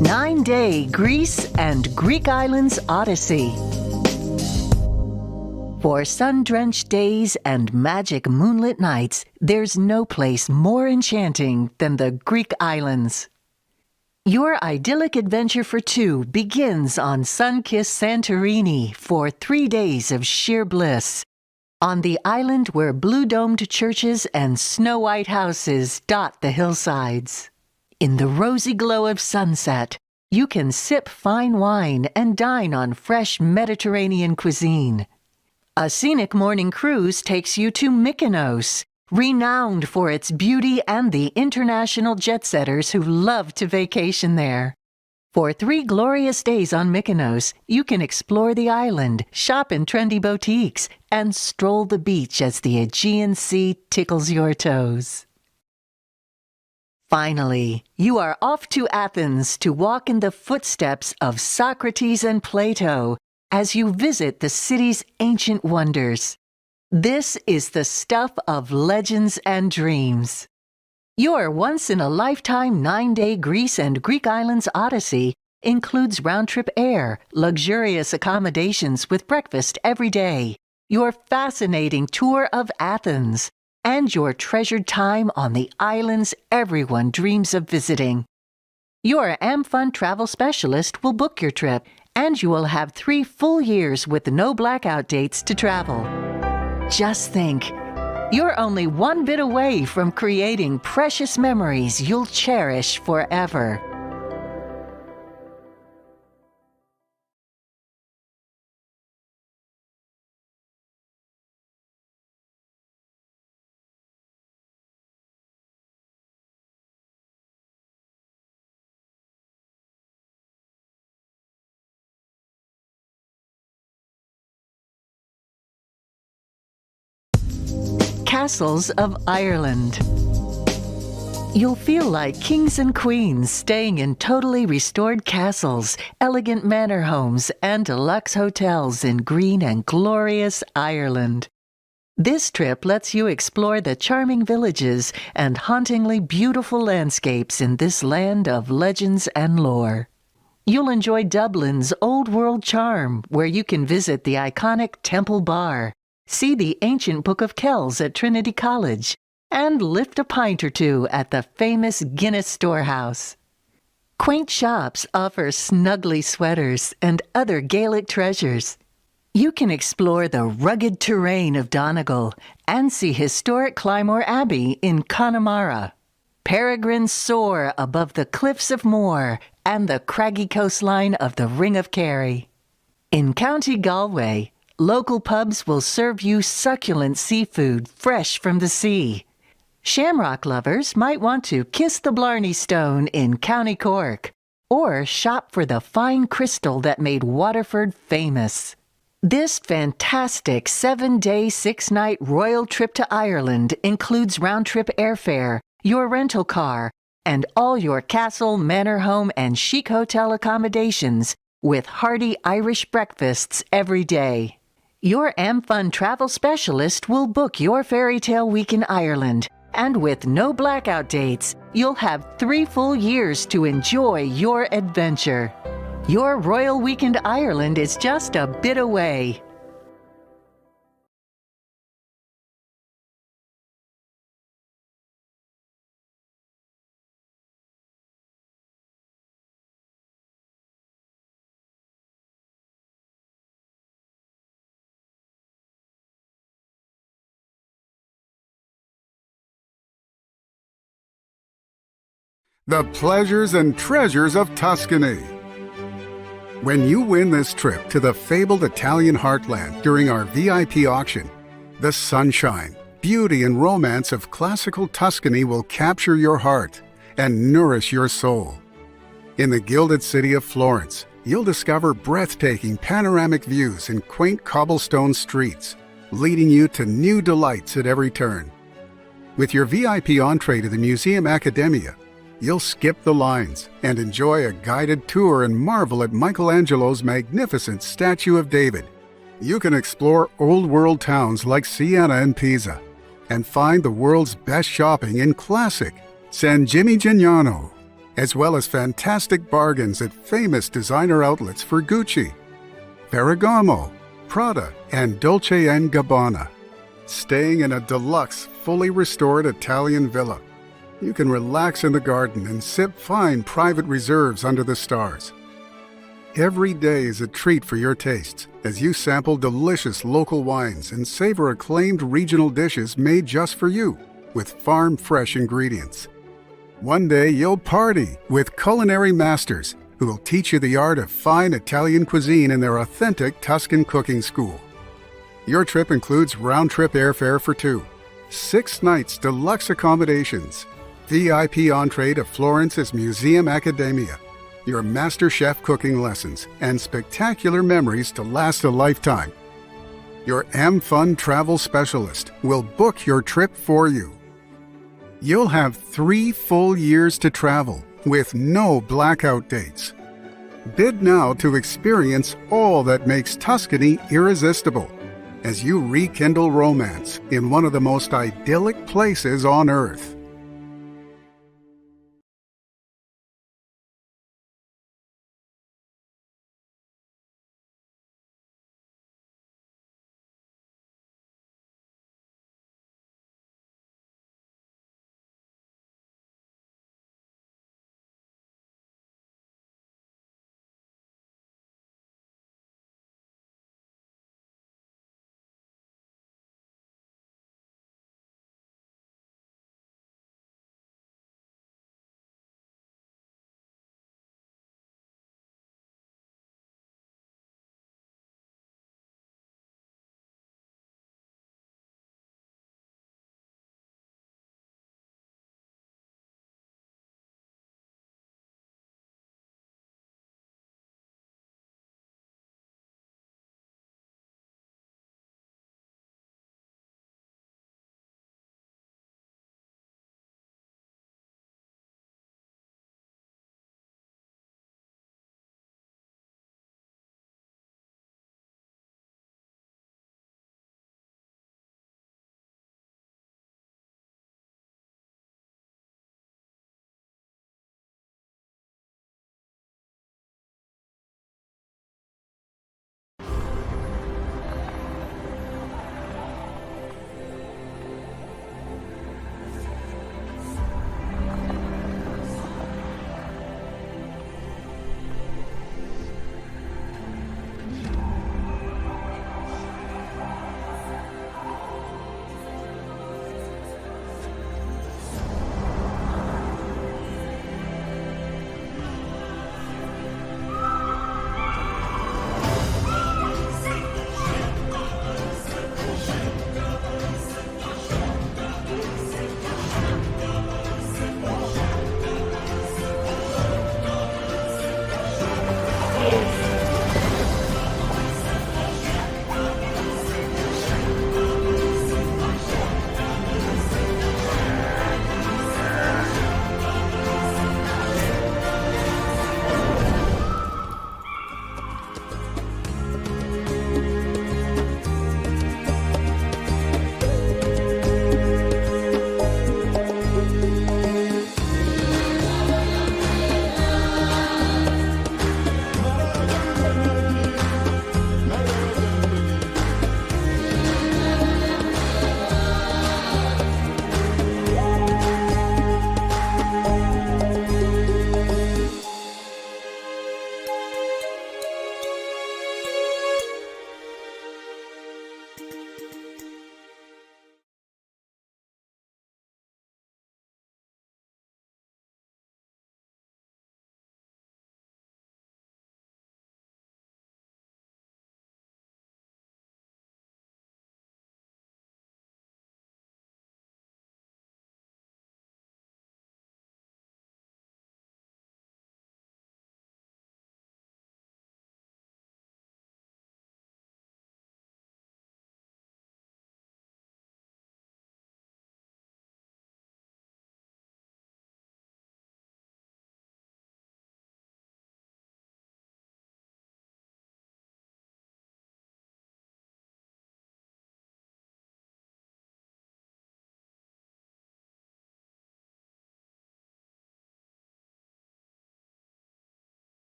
9-Day Greece and Greek Islands Odyssey. For sun-drenched days and magic moonlit nights, there's no place more enchanting than the Greek islands. Your idyllic adventure for two begins on sun-kissed Santorini for 3 days of sheer bliss. On the island where blue-domed churches and snow-white houses dot the hillsides. In the rosy glow of sunset, you can sip fine wine and dine on fresh Mediterranean cuisine. A scenic morning cruise takes you to Mykonos, renowned for its beauty and the international jet-setters who love to vacation there. For 3 glorious days on Mykonos, you can explore the island, shop in trendy boutiques, and stroll the beach as the Aegean Sea tickles your toes. Finally, you are off to Athens to walk in the footsteps of Socrates and Plato as you visit the city's ancient wonders. This is the stuff of legends and dreams. Your once-in-a-lifetime 9-day Greece and Greek Islands Odyssey includes round-trip air, luxurious accommodations with breakfast every day, your fascinating tour of Athens, and your treasured time on the islands everyone dreams of visiting. Your AmFun travel specialist will book your trip, and you will have 3 full years with no blackout dates to travel. Just think, you're only one bit away from creating precious memories you'll cherish forever. Castles of Ireland. You'll feel like kings and queens staying in totally restored castles, elegant manor homes, and deluxe hotels in green and glorious Ireland. This trip lets you explore the charming villages and hauntingly beautiful landscapes in this land of legends and lore. You'll enjoy Dublin's old-world charm, where you can visit the iconic Temple Bar, see the ancient Book of Kells at Trinity College, and lift a pint or two at the famous Guinness Storehouse. Quaint shops offer snuggly sweaters and other Gaelic treasures. You can explore the rugged terrain of Donegal and see historic Clymore Abbey in Connemara. Peregrines soar above the cliffs of Moher and the craggy coastline of the Ring of Kerry. In County Galway, local pubs will serve you succulent seafood fresh from the sea. Shamrock lovers might want to kiss the Blarney Stone in County Cork, or shop for the fine crystal that made Waterford famous. This fantastic 7-day, 6-night royal trip to Ireland includes round-trip airfare, your rental car, and all your castle, manor home, and chic hotel accommodations with hearty Irish breakfasts every day. Your AmFun travel specialist will book your fairy tale week in Ireland, and with no blackout dates, you'll have 3 full years to enjoy your adventure. Your Royal Weekend Ireland is just a bit away. The pleasures and treasures of Tuscany. When you win this trip to the fabled Italian heartland during our VIP auction, the sunshine, beauty, and romance of classical Tuscany will capture your heart and nourish your soul. In the gilded city of Florence, you'll discover breathtaking panoramic views and quaint cobblestone streets, leading you to new delights at every turn. With your VIP entree to the Museum Accademia, you'll skip the lines and enjoy a guided tour and marvel at Michelangelo's magnificent Statue of David. You can explore old-world towns like Siena and Pisa and find the world's best shopping in classic San Gimignano as well as fantastic bargains at famous designer outlets for Gucci, Ferragamo, Prada, and Dolce & Gabbana. Staying in a deluxe, fully restored Italian villa, you can relax in the garden and sip fine private reserves under the stars. Every day is a treat for your tastes as you sample delicious local wines and savor acclaimed regional dishes made just for you with farm-fresh ingredients. One day you'll party with culinary masters who will teach you the art of fine Italian cuisine in their authentic Tuscan cooking school. Your trip includes round-trip airfare for two, 6 nights deluxe accommodations, VIP entree to Florence's Museum Accademia, your master chef cooking lessons, and spectacular memories to last a lifetime. Your AmFun travel specialist will book your trip for you. You'll have 3 full years to travel with no blackout dates. Bid now to experience all that makes Tuscany irresistible as you rekindle romance in one of the most idyllic places on Earth.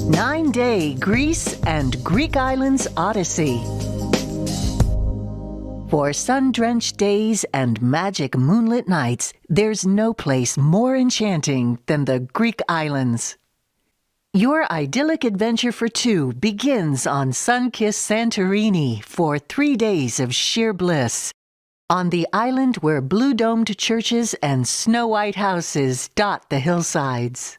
9-day Greece and Greek Islands Odyssey. For sun-drenched days and magic moonlit nights, there's no place more enchanting than the Greek islands. Your idyllic adventure for two begins on sun-kissed Santorini for 3 days of sheer bliss. On the island where blue-domed churches and snow-white houses dot the hillsides.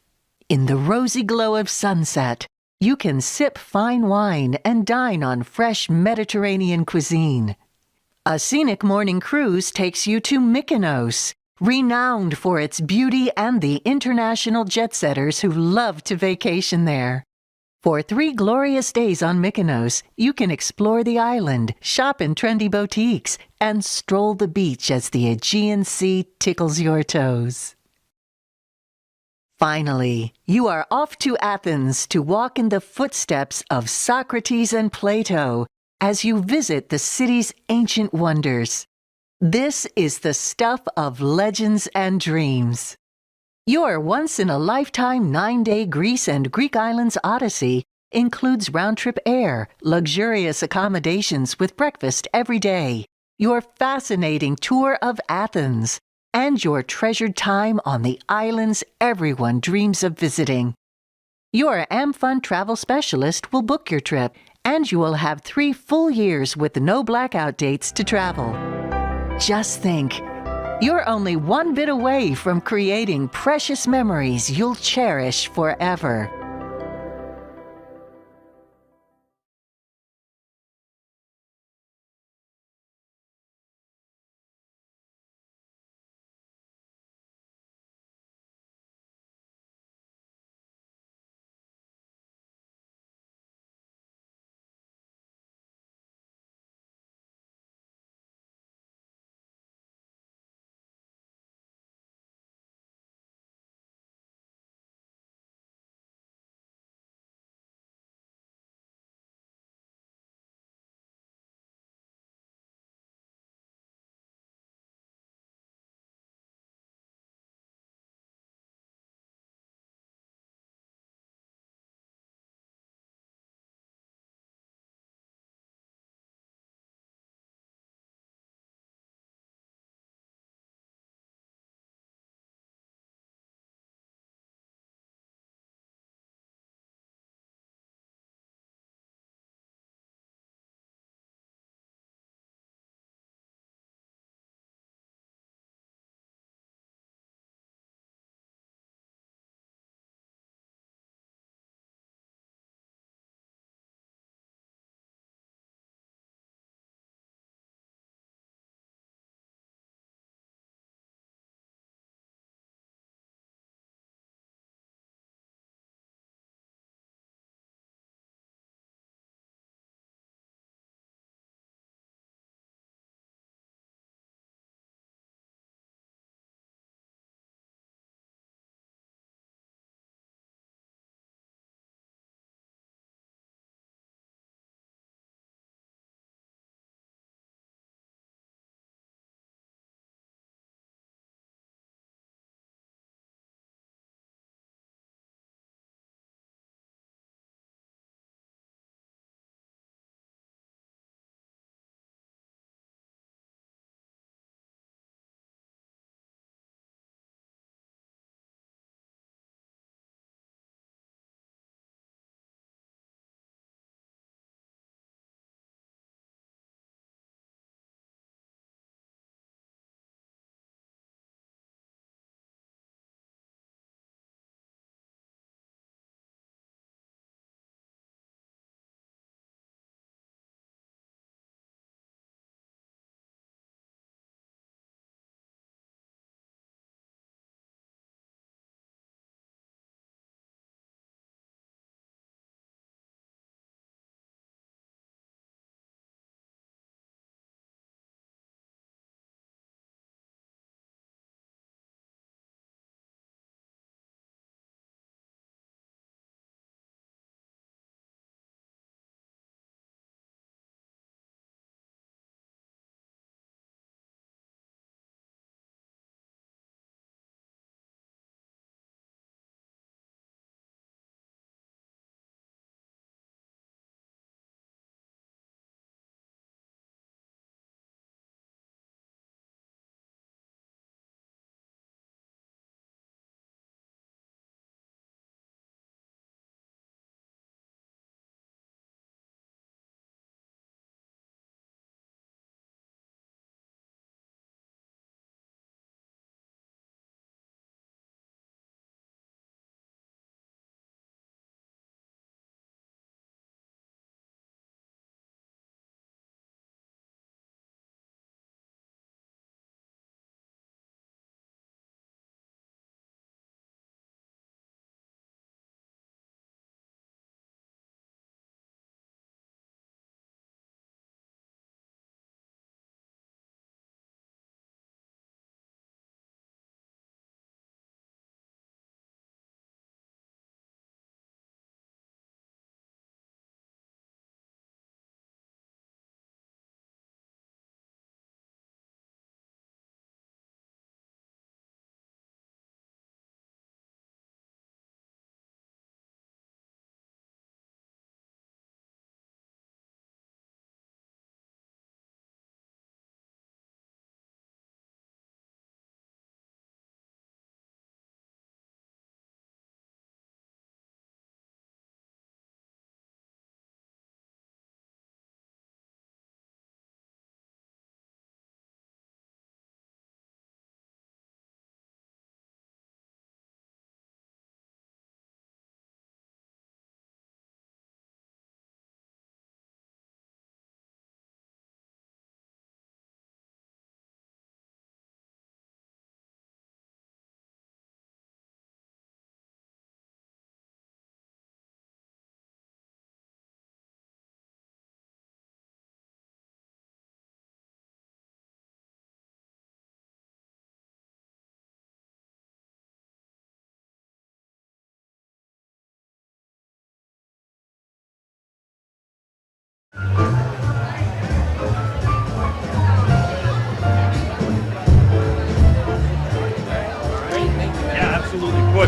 In the rosy glow of sunset, you can sip fine wine and dine on fresh Mediterranean cuisine. A scenic morning cruise takes you to Mykonos, renowned for its beauty and the international jet-setters who love to vacation there. For 3 glorious days on Mykonos, you can explore the island, shop in trendy boutiques, and stroll the beach as the Aegean Sea tickles your toes. Finally, you are off to Athens to walk in the footsteps of Socrates and Plato as you visit the city's ancient wonders. This is the stuff of legends and dreams. Your once-in-a-lifetime 9-day Greece and Greek Islands Odyssey includes round-trip air, luxurious accommodations with breakfast every day, your fascinating tour of Athens, and your treasured time on the islands everyone dreams of visiting. Your AmFun travel specialist will book your trip, and you will have 3 full years with no blackout dates to travel. Just think, you're only one bit away from creating precious memories you'll cherish forever.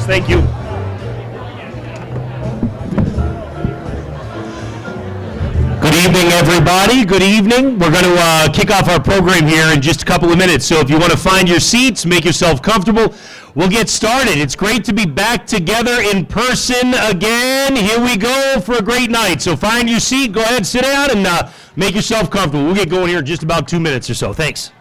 Thank you. Good evening, everybody. Good evening. We're going to kick off our program here in just a couple of minutes. So if you want to find your seats, make yourself comfortable, we'll get started. It's great to be back together in person again. Here we go for a great night. So find your seat, go ahead, sit down, and make yourself comfortable. We'll get going here in just about 2 minutes or so. Thanks.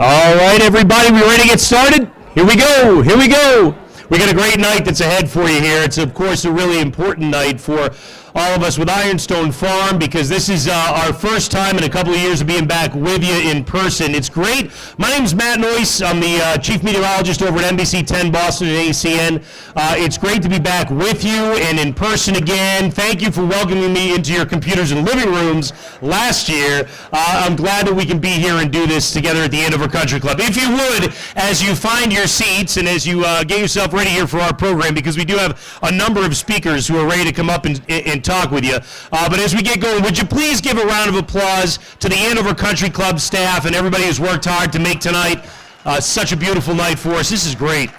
All right, everybody, we ready to get started? Here we go. Here we go. We got a great night that's ahead for you here. It's, of course, a really important night for all of us with Ironstone Farm because this is our first time in a couple of years of being back with you in person. It's great. My name's Matt Noyce. I'm the chief meteorologist over at NBC 10 Boston and ACN. It's great to be back with you and in person again. Thank you for welcoming me into your computers and living rooms last year. I'm glad that we can be here and do this together at the Andover Country Club. If you would, as you find your seats and as you get yourself ready here for our program, because we do have a number of speakers who are ready to come up and talk with you. But as we get going, would you please give a round of applause to the Andover Country Club staff and everybody who's worked hard to make tonight such a beautiful night for us. This is great.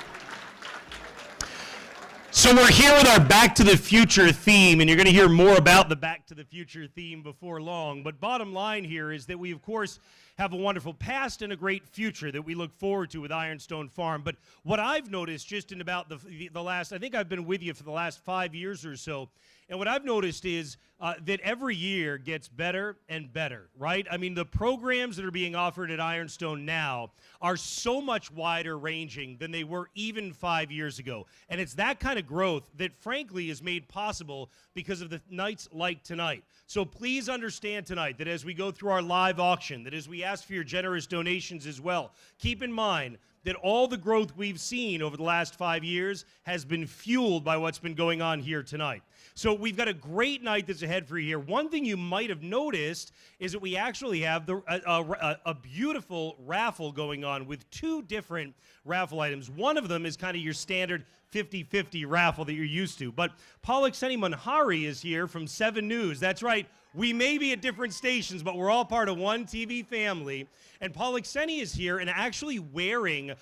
So we're here with our Back to the Future theme, and you're going to hear more about the Back to the Future theme before long. But bottom line here is that we, of course, have a wonderful past and a great future that we look forward to with Ironstone Farm. But what I've noticed just in about the last, I think I've been with you for the last 5 years or so, and what I've noticed is that every year gets better and better, right? I mean, the programs that are being offered at Ironstone now are so much wider ranging than they were even 5 years ago. And it's that kind of growth that, frankly, is made possible because of the nights like tonight. So please understand tonight that as we go through our live auction, that as we ask for your generous donations as well, keep in mind that all the growth we've seen over the last 5 years has been fueled by what's been going on here tonight. So we've got a great night that's ahead for you here. One thing you might have noticed is that we actually have a beautiful raffle going on with two different raffle items. One of them is kind of your standard 50-50 raffle that you're used to. But Pollokseni Manhari is here from 7 News. That's right. We may be at different stations, but we're all part of one TV family. And Pollokseni is here and actually wearing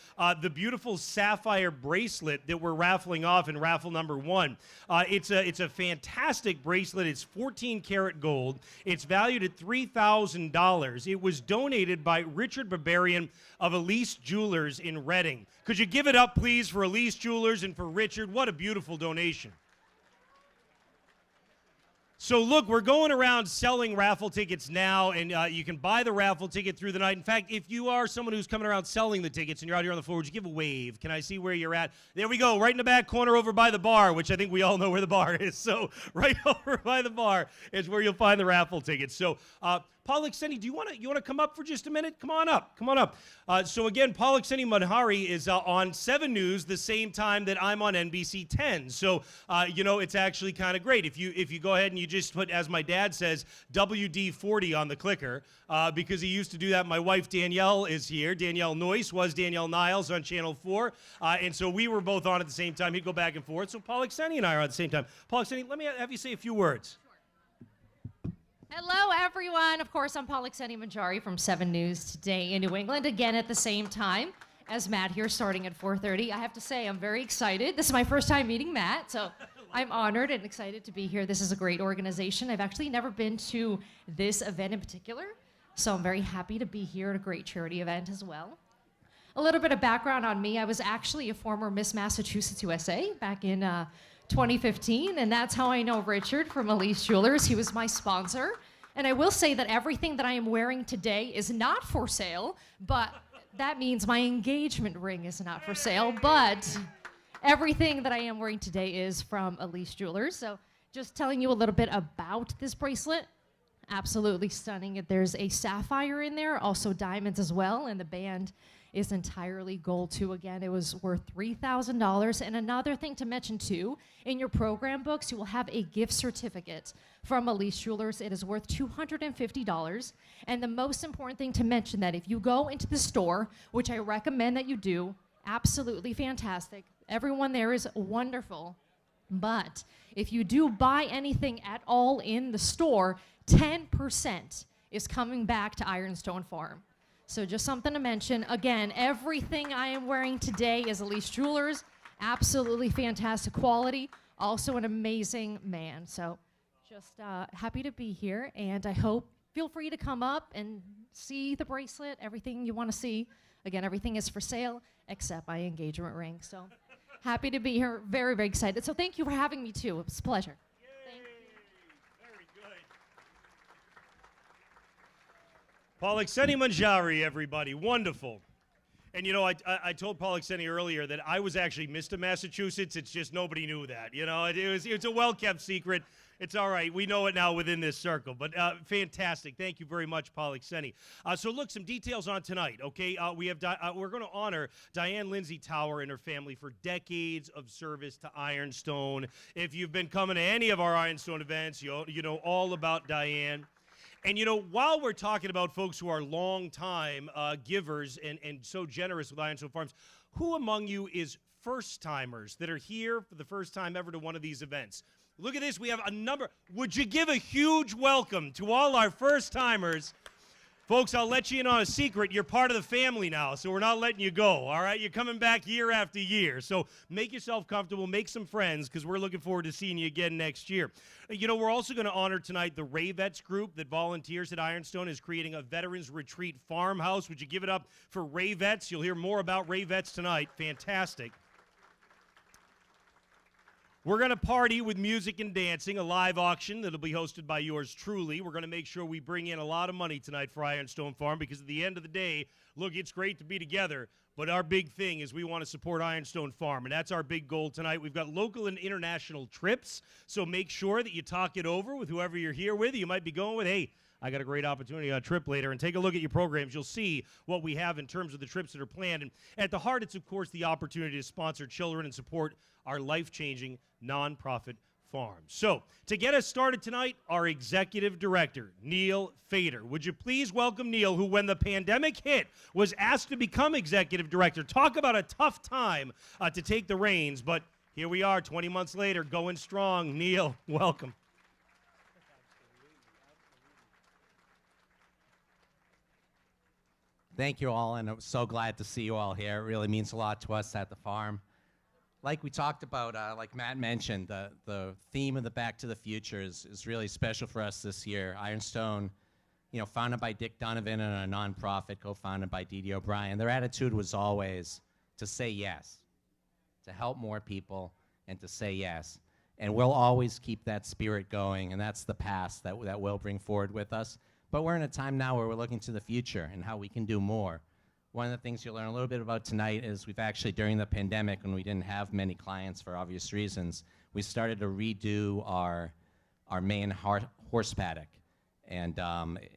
the beautiful sapphire bracelet that we're raffling off in raffle number 1. It's a fantastic bracelet. It's 14 karat gold. It's valued at $3,000. It was donated by Richard Barbarian of Elise Jewelers in Reading. Could you give it up, please, for Elise Jewelers and for Richard? What a beautiful donation. So look, we're going around selling raffle tickets now, and you can buy the raffle ticket through the night. In fact, if you are someone who's coming around selling the tickets and you're out here on the floor, would you give a wave? Can I see where you're at? There we go, right in the back corner over by the bar, which I think we all know where the bar is. So right over by the bar is where you'll find the raffle tickets. So Pollokseni, do you want to come up for just a minute? Come on up. Come on up. So again, Pollokseni Manhari is on 7 News the same time that I'm on NBC 10. So you know, it's actually kind of great if you go ahead and you just put, as my dad says, WD-40 on the clicker because he used to do that. My wife Danielle is here. Danielle Noyce was Danielle Niles on Channel 4, and so we were both on at the same time. He'd go back and forth. So Pollokseni and I are on at the same time. Pollokseni, let me have you say a few words. Hello, everyone. Of course, I'm Pollokseni Manhari from 7 News today in New England, again at the same time as Matt here, starting at 4:30. I have to say, I'm very excited. This is my first time meeting Matt, so I'm honored and excited to be here. This is a great organization. I've actually never been to this event in particular, so I'm very happy to be here at a great charity event as well. A little bit of background on me. I was actually a former Miss Massachusetts USA back in 2015, and that's how I know Richard from Elise Jewelers. He was my sponsor. And I will say that everything that I am wearing today is not for sale, but that means my engagement ring is not for sale, but everything that I am wearing today is from Elise Jewelers. So just telling you a little bit about this bracelet. Absolutely stunning. There's a sapphire in there, also diamonds as well, and the band is entirely gold too. Again, it was worth $3,000. And another thing to mention too, in your program books, you will have a gift certificate from Elise Jewelers. It is worth $250. And the most important thing to mention, that if you go into the store, which I recommend that you do, absolutely fantastic. Everyone there is wonderful. But if you do buy anything at all in the store, 10% is coming back to Ironstone Farm. So just something to mention. Again, everything I am wearing today is Elise Jewelers. Absolutely fantastic quality. Also an amazing man. So just happy to be here. And I hope, feel free to come up and see the bracelet, everything you want to see. Again, everything is for sale except my engagement ring. So happy to be here. Very, very excited. So thank you for having me too. It's a pleasure. Pollokseni Manhari, everybody. Wonderful. And you know, I told Paul Exeni earlier that I was actually Mr. Massachusetts. It's just nobody knew that. You know, it's a well-kept secret. It's all right. We know it now within this circle. But fantastic. Thank you very much, Paul Exeni. So look, some details on tonight. Okay, we're going to honor Diane Lindsay Tower and her family for decades of service to Ironstone. If you've been coming to any of our Ironstone events, you know all about Diane. And, you know, while we're talking about folks who are long-time givers and so generous with Ironstone Farms, who among you is first-timers that are here for the first time ever to one of these events? Look at this. We have a number. Would you give a huge welcome to all our first-timers? Folks, I'll let you in on a secret. You're part of the family now, so we're not letting you go, all right? You're coming back year after year. So make yourself comfortable, make some friends, because we're looking forward to seeing you again next year. You know, we're also going to honor tonight the Ravets group that volunteers at Ironstone is creating a Veterans Retreat farmhouse. Would you give it up for Ravets? You'll hear more about Ravets tonight. Fantastic. We're going to party with music and dancing, a live auction that'll be hosted by yours truly. We're going to make sure we bring in a lot of money tonight for Ironstone Farm because at the end of the day, look, it's great to be together, but our big thing is we want to support Ironstone Farm, and that's our big goal tonight. We've got local and international trips, so make sure that you talk it over with whoever you're here with. You might be going with, hey, I got a great opportunity on a trip later, and take a look at your programs. You'll see what we have in terms of the trips that are planned. And at the heart, it's, of course, the opportunity to sponsor children and support our life-changing nonprofit farms. So, to get us started tonight, our executive director, Neil Fader. Would you please welcome Neil, who, when the pandemic hit, was asked to become executive director. Talk about a tough time to take the reins, but here we are 20 months later, going strong. Neil, welcome. Thank you all, and I'm so glad to see you all here. It really means a lot to us at the farm. Like we talked about, like Matt mentioned, the theme of the Back to the Future is really special for us this year. Ironstone, you know, founded by Dick Donovan and a nonprofit co-founded by Dee Dee O'Brien. Their attitude was always to say yes, to help more people, and to say yes. And we'll always keep that spirit going, and that's the past that we'll bring forward with us. But we're in a time now where we're looking to the future and how we can do more. One of the things you'll learn a little bit about tonight is we've actually, during the pandemic, when we didn't have many clients for obvious reasons, we started to redo our main horse paddock. And,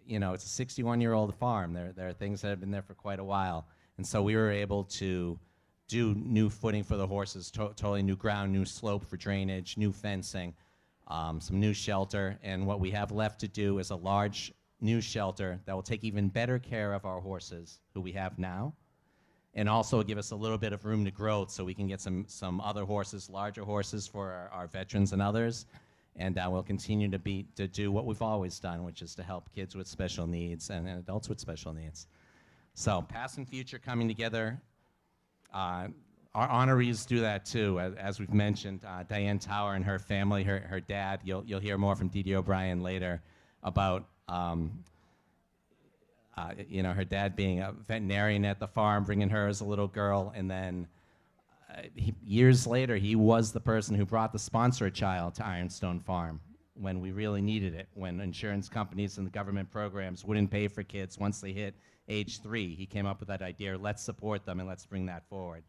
you know, it's a 61-year-old farm. There are things that have been there for quite a while. And so we were able to do new footing for the horses, totally new ground, new slope for drainage, new fencing, some new shelter. And what we have left to do is a large new shelter that will take even better care of our horses who we have now, and also give us a little bit of room to grow so we can get some other horses, larger horses for our veterans and others. And we'll continue to do what we've always done, which is to help kids with special needs and adults with special needs. So past and future coming together. Our honorees do that too, as we've mentioned. Diane Tower and her family, her dad, you'll hear more from Dee Dee O'Brien later about you know, her dad being a veterinarian at the farm, bringing her as a little girl, and then years later, he was the person who brought the sponsor a child to Ironstone Farm when we really needed it, when insurance companies and the government programs wouldn't pay for kids once they hit age 3. He came up with that idea, let's support them and let's bring that forward.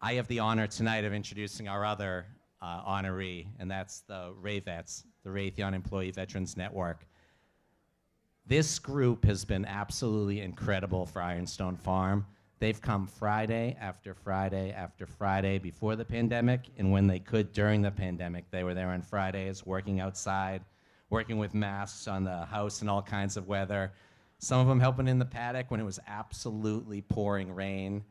I have the honor tonight of introducing our other honoree, and that's the Ravets, the Raytheon Employee Veterans Network. This group has been absolutely incredible for Ironstone Farm. They've come Friday after Friday after Friday before the pandemic, and when they could during the pandemic, they were there on Fridays, working outside, working with masks on the house in all kinds of weather. Some of them helping in the paddock when it was absolutely pouring rain.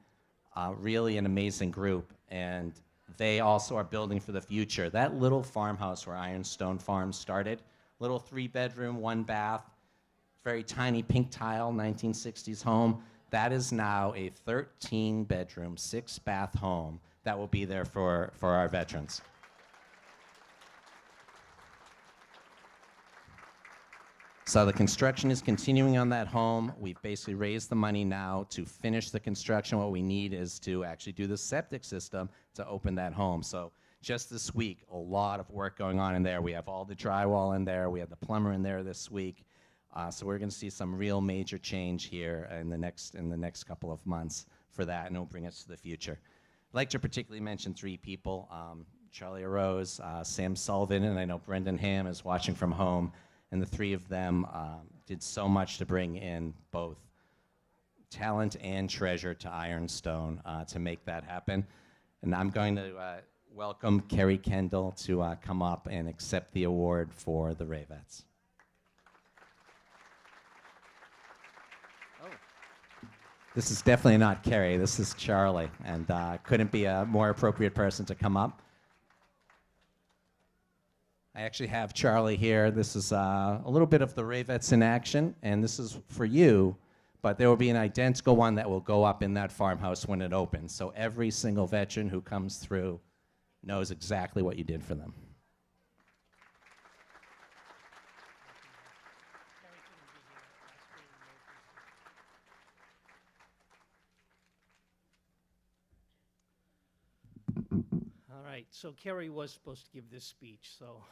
Really an amazing group, and they also are building for the future. That little farmhouse where Ironstone Farm started, little 3-bedroom, 1-bath, very tiny pink tile, 1960s home, that is now a 13-bedroom, 6-bath home that will be there for our veterans. So the construction is continuing on that home. We've basically raised the money now to finish the construction. What we need is to actually do the septic system to open that home. So just this week, a lot of work going on in there. We have all the drywall in there. We have the plumber in there this week. So we're going to see some real major change here in the next couple of months for that, and it'll bring us to the future. I'd like to particularly mention 3 people, Charlie Arose, Sam Sullivan, and I know Brendan Ham is watching from home, and the 3 of them did so much to bring in both talent and treasure to Ironstone to make that happen. And I'm going to welcome Kerry Kendall to come up and accept the award for the Ravettes. This is definitely not Kerry, this is Charlie, and couldn't be a more appropriate person to come up. I actually have Charlie here. This is a little bit of the Ravettes in action, and this is for you, but there will be an identical one that will go up in that farmhouse when it opens. So every single veteran who comes through knows exactly what you did for them. All right, so Kerry was supposed to give this speech, so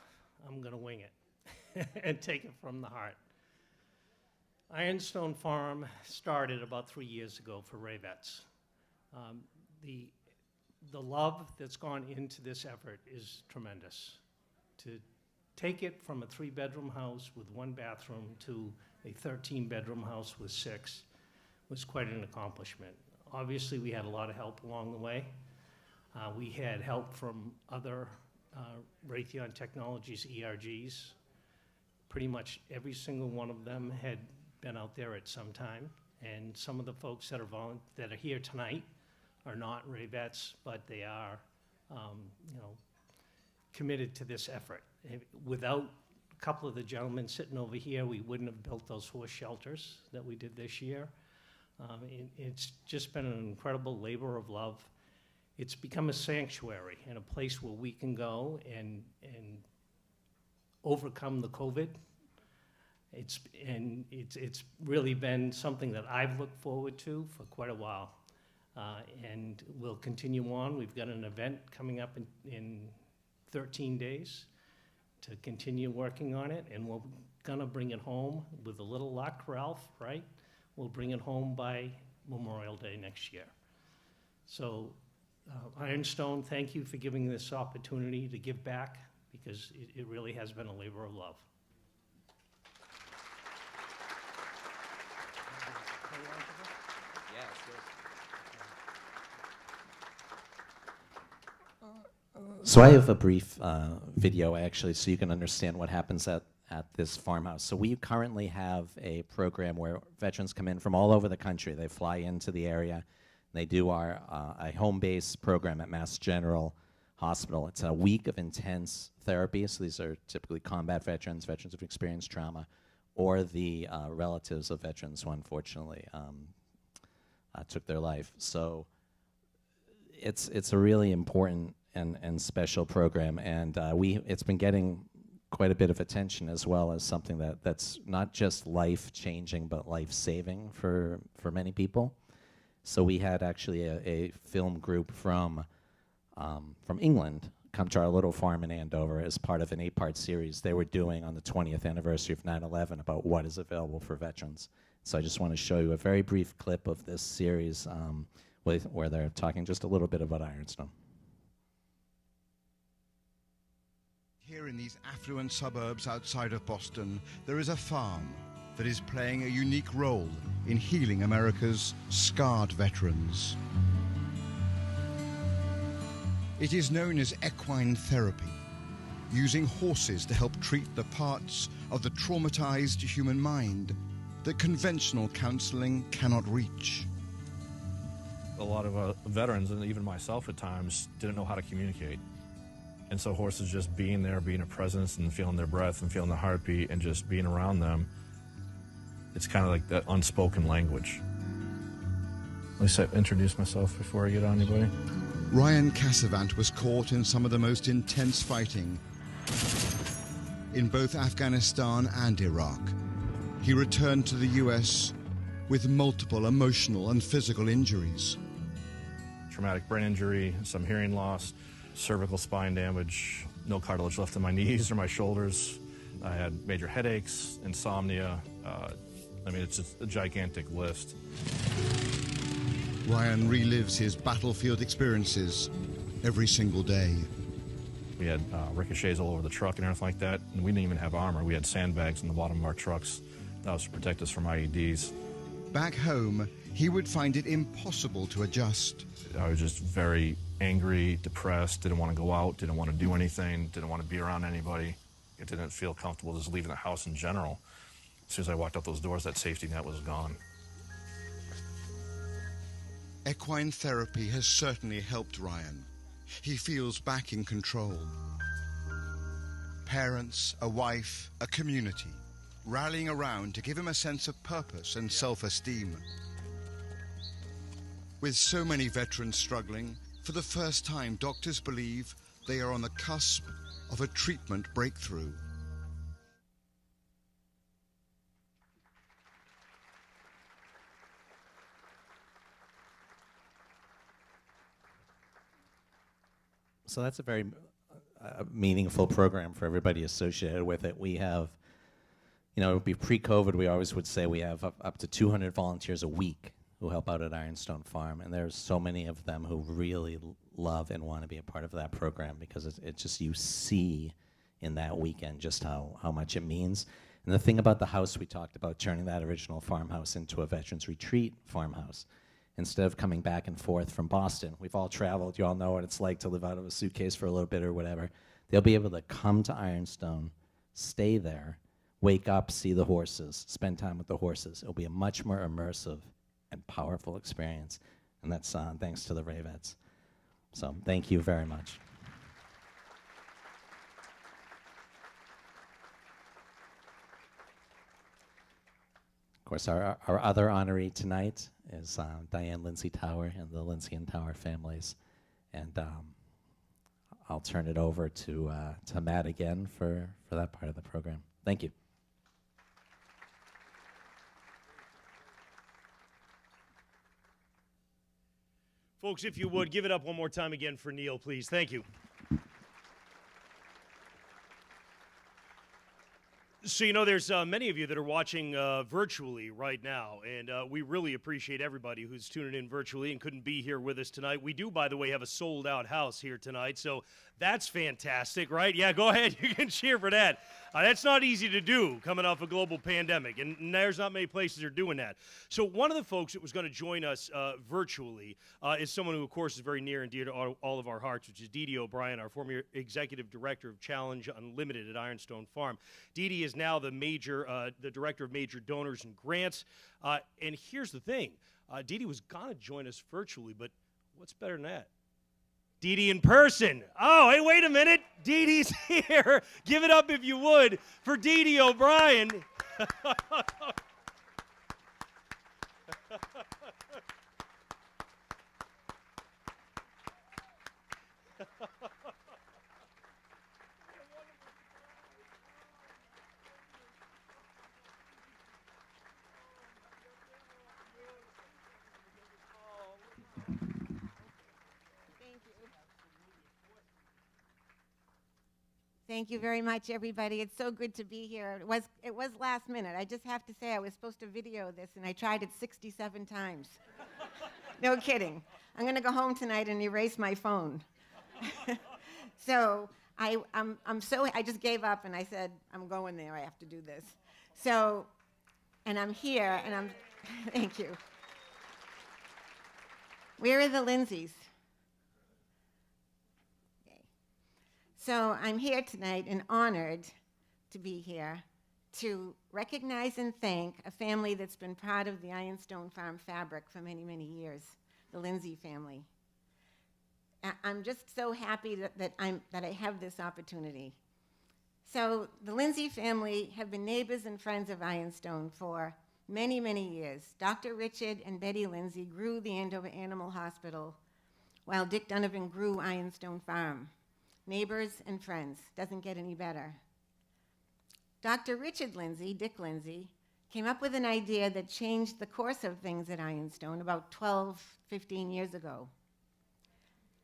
I'm going to wing it and take it from the heart. Ironstone Farm started about 3 years ago for Ravettes. The love that's gone into this effort is tremendous. To take it from a 3-bedroom house with 1 bathroom to a 13-bedroom house with 6 was quite an accomplishment. Obviously, we had a lot of help along the way. We had help from other Raytheon Technologies ERGs. Pretty much every single one of them had been out there at some time, and some of the folks that are here tonight are not Ravettes, but they are, committed to this effort. Without a couple of the gentlemen sitting over here, we wouldn't have built those horse shelters that we did this year. It's just been an incredible labor of love. It's become a sanctuary and a place where we can go and overcome the COVID. It's really been something that I've looked forward to for quite a while, and we'll continue on. We've got an event coming up in 13 days to continue working on it, and we're gonna bring it home with a little luck, Ralph, right? We'll bring it home by Memorial Day next year. So Ironstone, thank you for giving this opportunity to give back, because it really has been a labor of love. So I have a brief video, actually, so you can understand what happens at this farmhouse. So we currently have a program where veterans come in from all over the country. They fly into the area. They do a home-based program at Mass General Hospital. It's a week of intense therapy. So these are typically combat veterans, veterans who've experienced trauma, or the relatives of veterans who unfortunately took their life. So it's a really important and special program, and it's been getting quite a bit of attention, as well as something that's not just life-changing but life-saving for many people. So we had actually a film group from England come to our little farm in Andover as part of an 8-part series they were doing on the 20th anniversary of 9/11 about what is available for veterans. So I just want to show you a very brief clip of this series where they're talking just a little bit about Ironstone. Here in these affluent suburbs outside of Boston, there is a farm that is playing a unique role in healing America's scarred veterans. It is known as equine therapy, using horses to help treat the parts of the traumatized human mind that conventional counseling cannot reach. A lot of veterans, and even myself at times, didn't know how to communicate. And so horses just being there, being a presence and feeling their breath and feeling the heartbeat and just being around them, it's kind of like that unspoken language. At least I introduce myself before I get on anybody. Ryan Cassavant was caught in some of the most intense fighting in both Afghanistan and Iraq. He returned to the US with multiple emotional and physical injuries. Traumatic brain injury, some hearing loss, cervical spine damage, no cartilage left in my knees or my shoulders, I had major headaches, insomnia. I mean, it's just a gigantic list. Ryan relives his battlefield experiences every single day. We had ricochets all over the truck and everything like that, and we didn't even have armor. We had sandbags in the bottom of our trucks that was to protect us from IEDs. Back home, he would find it impossible to adjust. I was just very angry, depressed, didn't want to go out, didn't want to do anything, didn't want to be around anybody. It didn't feel comfortable just leaving the house in general. As soon as I walked out those doors, that safety net was gone. Equine therapy has certainly helped Ryan. He feels back in control. Parents, a wife, a community, rallying around to give him a sense of purpose and self-esteem. With so many veterans struggling, for the first time, doctors believe they are on the cusp of a treatment breakthrough. So that's a very meaningful program for everybody associated with it. We have, you know, pre-COVID, we always would say we have up to 200 volunteers a week who help out at Ironstone Farm, and there's so many of them who really love and want to be a part of that program because it's just, you see in that weekend just how much it means. And the thing about the house, we talked about turning that original farmhouse into a veterans retreat farmhouse. Instead of coming back and forth from Boston, we've all traveled, you all know what it's like to live out of a suitcase for a little bit or whatever. They'll be able to come to Ironstone, stay there, wake up, see the horses, spend time with the horses. It'll be a much more immersive and powerful experience, and that's thanks to the Ravets. So thank you very much. Of course, our other honoree tonight is Diane Lindsay Tower and the Lindsay and Tower families. And I'll turn it over to Matt again for that part of the program. Thank you. Folks, if you would, give it up one more time again for Neil, please. Thank you. So, you know, there's many of you that are watching virtually right now, and we really appreciate everybody who's tuning in virtually and couldn't be here with us tonight. We do, by the way, have a sold-out house here tonight, so that's fantastic, right? Yeah, go ahead. You can cheer for that. That's not easy to do coming off a global pandemic, and there's not many places that are doing that. So one of the folks that was going to join us virtually is someone who, of course, is very near and dear to all of our hearts, which is Dee Dee O'Brien, our former executive director of Challenge Unlimited at Ironstone Farm. Dee Dee is now the director of major donors and grants. And here's the thing. Dee Dee was going to join us virtually, but what's better than that? Dee Dee in person. Oh, hey, wait a minute. Dee Dee's here. Give it up, if you would, for Dee Dee O'Brien. Thank you very much, everybody. It's so good to be here. It was last minute. I just have to say I was supposed to video this, and I tried it 67 times. No kidding. I'm going to go home tonight and erase my phone. So I just gave up, and I said, I'm going there. I have to do this. So, and I'm here, and I'm, thank you. Where are the Lindsays? So I'm here tonight and honored to be here to recognize and thank a family that's been part of the Ironstone Farm fabric for many, many years, the Lindsay family. I'm just so happy that I have this opportunity. So the Lindsay family have been neighbors and friends of Ironstone for many, many years. Dr. Richard and Betty Lindsay grew the Andover Animal Hospital while Dick Donovan grew Ironstone Farm. Neighbors and friends, doesn't get any better. Dr. Richard Lindsay, Dick Lindsay, came up with an idea that changed the course of things at Ironstone about 12, 15 years ago.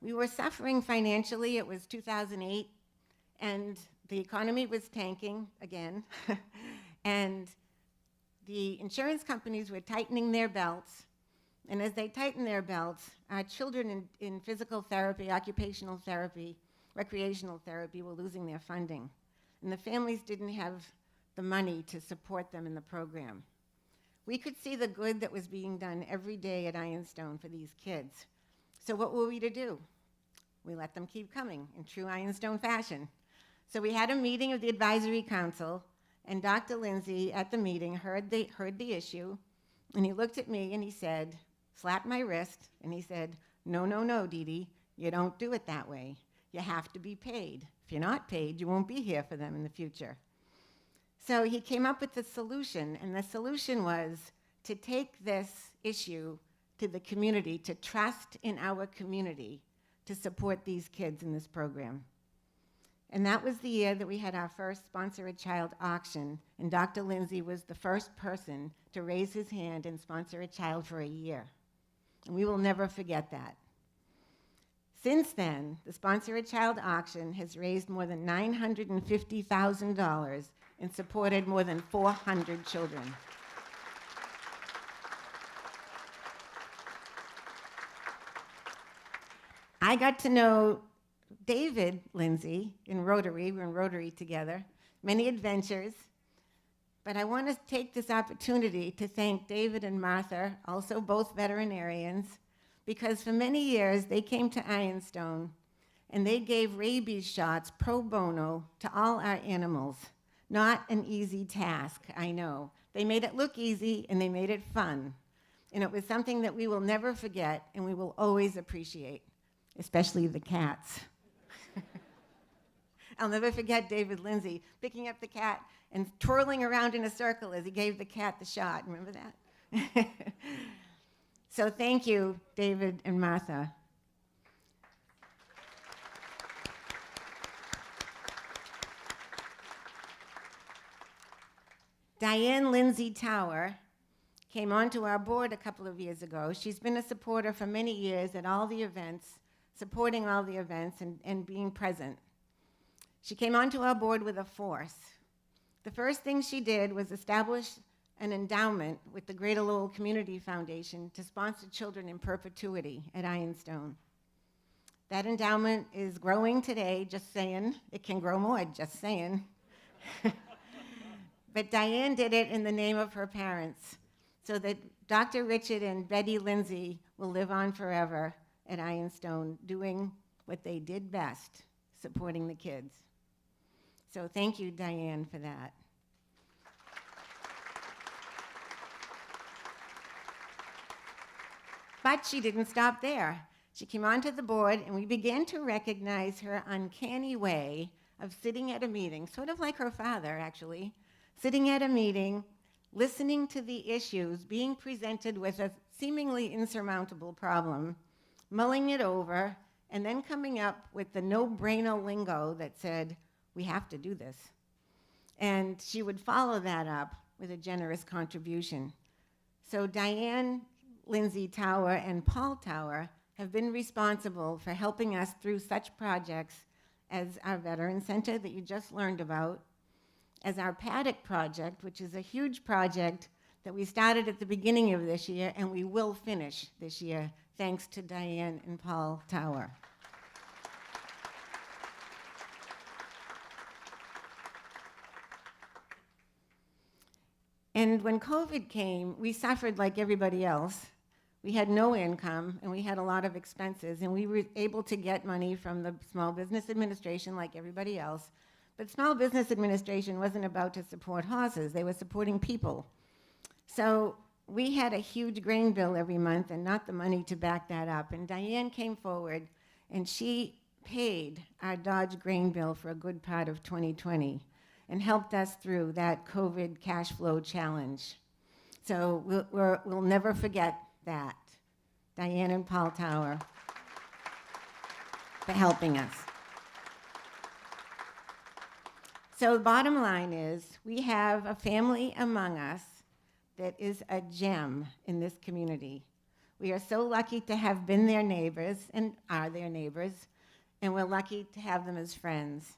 We were suffering financially. It was 2008, and the economy was tanking again, and the insurance companies were tightening their belts. And as they tightened their belts, our children in physical therapy, occupational therapy, recreational therapy were losing their funding. And the families didn't have the money to support them in the program. We could see the good that was being done every day at Ironstone for these kids. So what were we to do? We let them keep coming in true Ironstone fashion. So we had a meeting of the advisory council, and Dr. Lindsay at the meeting heard the issue, and he looked at me and he said, slapped my wrist, and he said, no, no, no, Dee Dee, you don't do it that way. You have to be paid. If you're not paid, you won't be here for them in the future. So he came up with the solution, and the solution was to take this issue to the community, to trust in our community to support these kids in this program. And that was the year that we had our first Sponsor a Child auction, and Dr. Lindsay was the first person to raise his hand and sponsor a child for a year. And we will never forget that. Since then, the Sponsor a Child auction has raised more than $950,000 and supported more than 400 children. I got to know David Lindsay in Rotary. We were in Rotary together, many adventures. But I want to take this opportunity to thank David and Martha, also both veterinarians, because for many years they came to Ironstone and they gave rabies shots pro bono to all our animals. Not an easy task, I know. They made it look easy and they made it fun. And it was something that we will never forget and we will always appreciate, especially the cats. I'll never forget David Lindsay picking up the cat and twirling around in a circle as he gave the cat the shot. Remember that? So thank you, David and Martha. Diane Lindsay Tower came onto our board a couple of years ago. She's been a supporter for many years at all the events, supporting all the events and being present. She came onto our board with a force. The first thing she did was establish an endowment with the Greater Lowell Community Foundation to sponsor children in perpetuity at Ironstone. That endowment is growing today, just saying. It can grow more, just saying. But Diane did it in the name of her parents, so that Dr. Richard and Betty Lindsay will live on forever at Ironstone, doing what they did best, supporting the kids. So thank you, Diane, for that. But she didn't stop there. She came onto the board, and we began to recognize her uncanny way of sitting at a meeting, sort of like her father, actually, sitting at a meeting, listening to the issues, being presented with a seemingly insurmountable problem, mulling it over, and then coming up with the no-brainer lingo that said, we have to do this. And she would follow that up with a generous contribution. So Diane Lindsay Tower and Paul Tower have been responsible for helping us through such projects as our Veteran Center that you just learned about, as our paddock project, which is a huge project that we started at the beginning of this year and we will finish this year, thanks to Diane and Paul Tower. And when COVID came, we suffered like everybody else. We had no income, and we had a lot of expenses, and we were able to get money from the Small Business Administration like everybody else. But Small Business Administration wasn't about to support horses. They were supporting people. So we had a huge grain bill every month and not the money to back that up. And Diane came forward, and she paid our Dodge grain bill for a good part of 2020 and helped us through that COVID cash flow challenge. So we'll never forget that. Diane and Paul Tower for helping us. So the bottom line is we have a family among us that is a gem in this community. We are so lucky to have been their neighbors and are their neighbors, and we're lucky to have them as friends.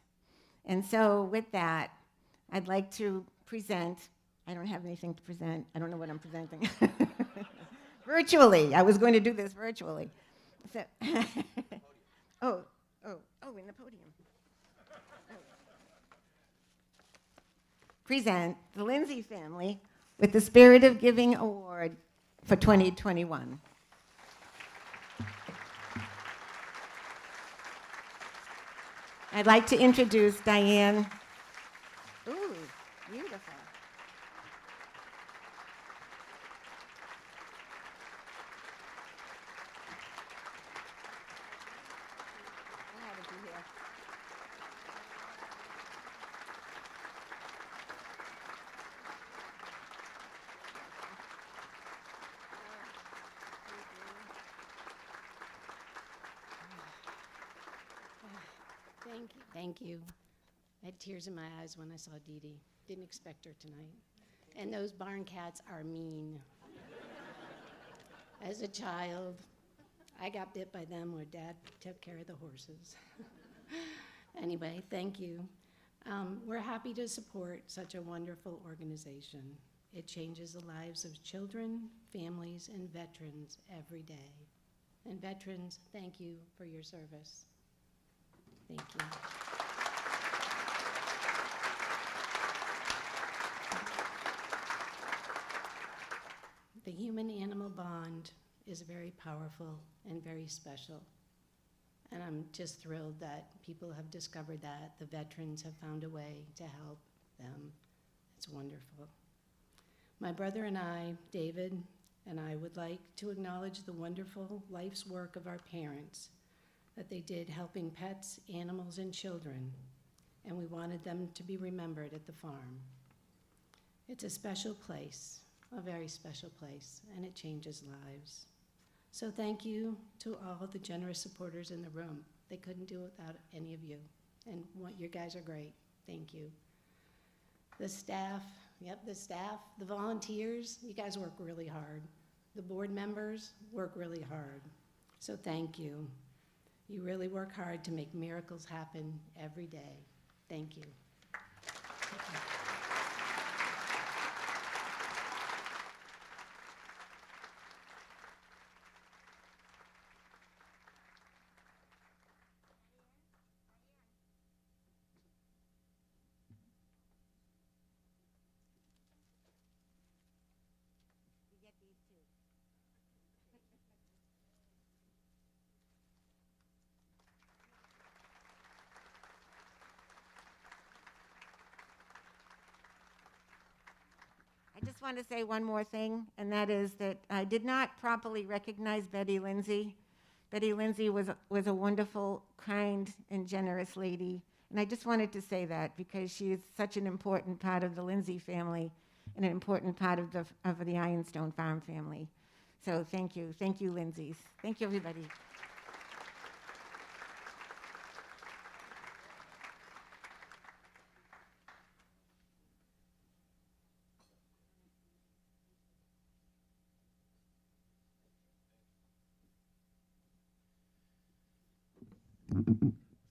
And so with that, I'd like to present, I don't have anything to present. I don't know what I'm presenting. Virtually. I was going to do this virtually. So oh, in the podium. Present the Lindsay family with the Spirit of Giving Award for 2021. I'd like to introduce Diane. Ooh, beautiful. I have it here. Thank you. I had tears in my eyes when I saw Dee Dee. Didn't expect her tonight. And those barn cats are mean. As a child, I got bit by them where Dad took care of the horses. Anyway, thank you. We're happy to support such a wonderful organization. It changes the lives of children, families, and veterans every day. And veterans, thank you for your service. Thank you. The human-animal bond is very powerful and very special. And I'm just thrilled that people have discovered that. The veterans have found a way to help them. It's wonderful. My brother and I, David, and I would like to acknowledge the wonderful life's work of our parents, that they did helping pets, animals, and children, and we wanted them to be remembered at the farm. It's a special place, a very special place, and it changes lives. So thank you to all the generous supporters in the room. They couldn't do it without any of you, and you guys are great. Thank you. The staff, the volunteers, you guys work really hard. The board members work really hard. So thank you. You really work hard to make miracles happen every day. Thank you. I just want to say one more thing, and that is that I did not properly recognize Betty Lindsay. Betty Lindsay was a wonderful, kind, and generous lady, and I just wanted to say that because she is such an important part of the Lindsay family and an important part of the Ironstone Farm family. So thank you, Lindsays. Thank you, everybody.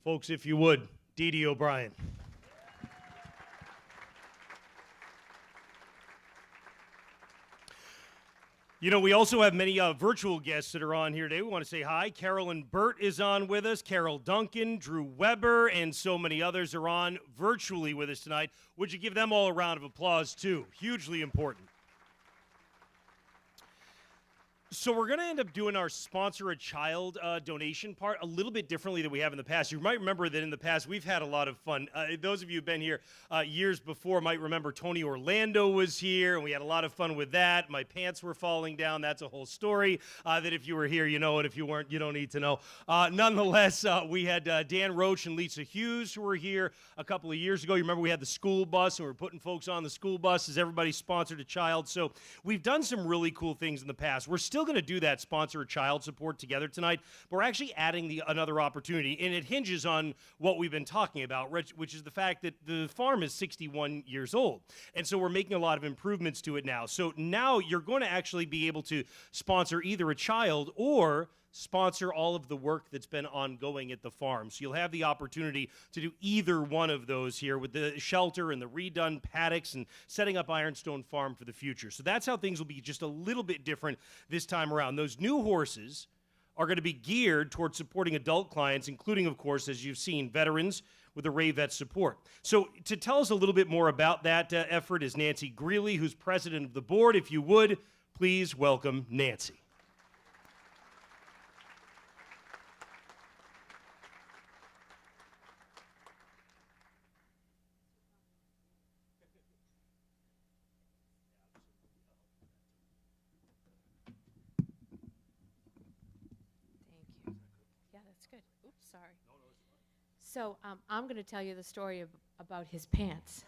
Folks, if you would, Dee Dee O'Brien. You know, we also have many virtual guests that are on here today. We want to say hi. Carolyn Burt is on with us. Carol Duncan, Drew Weber, and so many others are on virtually with us tonight. Would you give them all a round of applause, too? Hugely important. So we're going to end up doing our Sponsor a Child donation part a little bit differently than we have in the past. You might remember that in the past we've had a lot of fun. Those of you who've been here years before might remember Tony Orlando was here, and we had a lot of fun with that. My pants were falling down. That's a whole story that if you were here, you know, and if you weren't, you don't need to know. Nonetheless, we had Dan Roach and Lisa Hughes who were here a couple of years ago. You remember we had the school bus, and we were putting folks on the school bus as everybody sponsored a child. So we've done some really cool things in the past. We're still going to do that Sponsor a Child support together tonight, but we're actually adding another opportunity, and it hinges on what we've been talking about, which is the fact that the farm is 61 years old, and so we're making a lot of improvements to it now. So now you're going to actually be able to sponsor either a child or sponsor all of the work that's been ongoing at the farm. So you'll have the opportunity to do either one of those here with the shelter and the redone paddocks and setting up Ironstone Farm for the future. So that's how things will be just a little bit different this time around. Those new horses are going to be geared towards supporting adult clients, including, of course, as you've seen, veterans with the Ray Vet support. So to tell us a little bit more about that effort is Nancy Greeley, who's president of the board. If you would, please welcome Nancy. Thank you. Yeah, that's good. Oops, sorry. So I'm going to tell you the story about his pants.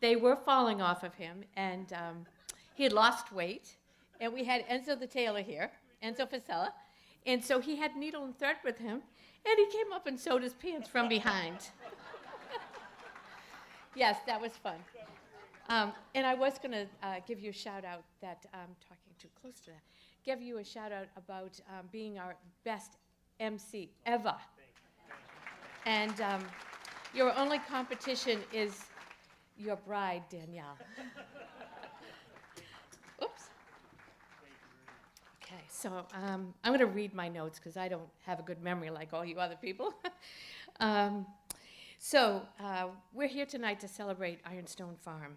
They were falling off of him, and he had lost weight. And we had Enzo the tailor here, Enzo Fasella. And so he had needle and thread with him, and he came up and sewed his pants from behind. Yes, that was fun. And I was going to give you a shout out that I'm talking too close to that. Give you a shout out about being our best MC ever. And your only competition is your bride, Danielle. Oops. Okay, so I'm going to read my notes because I don't have a good memory like all you other people. So we're here tonight to celebrate Ironstone Farm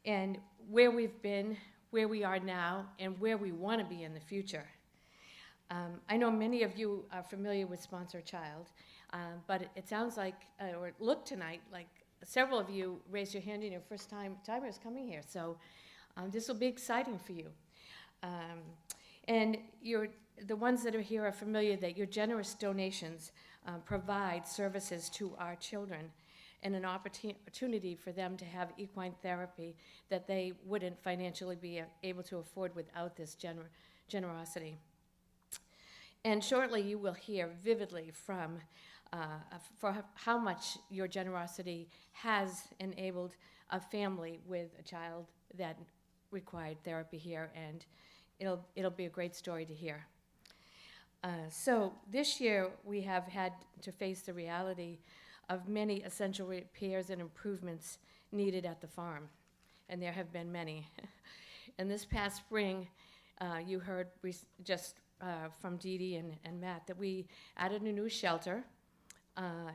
and where we've been, where we are now, and where we want to be in the future. I know many of you are familiar with Sponsor a Child, but it sounds like, or it looked tonight, like several of you raised your hand and your first timers coming here. So this will be exciting for you. And the ones that are here are familiar that your generous donations provide services to our children and an opportunity for them to have equine therapy that they wouldn't financially be able to afford without this generosity. And shortly you will hear vividly from for how much your generosity has enabled a family with a child that required therapy here, and it'll be a great story to hear. So this year we have had to face the reality of many essential repairs and improvements needed at the farm, and there have been many. And this past spring, you heard just from Dee Dee and Matt that we added a new shelter,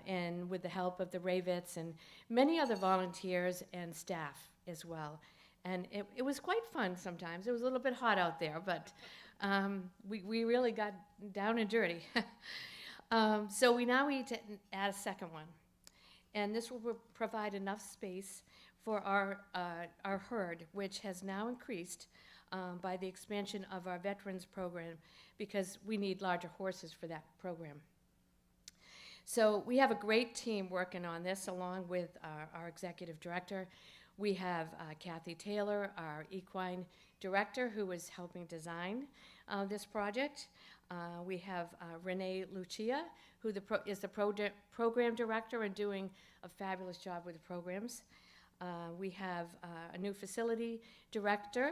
and with the help of the Ray Vets and many other volunteers and staff as well. And it was quite fun sometimes. It was a little bit hot out there, but we really got down and dirty. So we now need to add a second one. And this will provide enough space for our herd, which has now increased by the expansion of our veterans program, because we need larger horses for that program. So we have a great team working on this, along with our executive director. We have Kathy Taylor, our equine director, who is helping design this project. We have Renee Lucia, who is the program director and doing a fabulous job with the programs. We have a new facility director,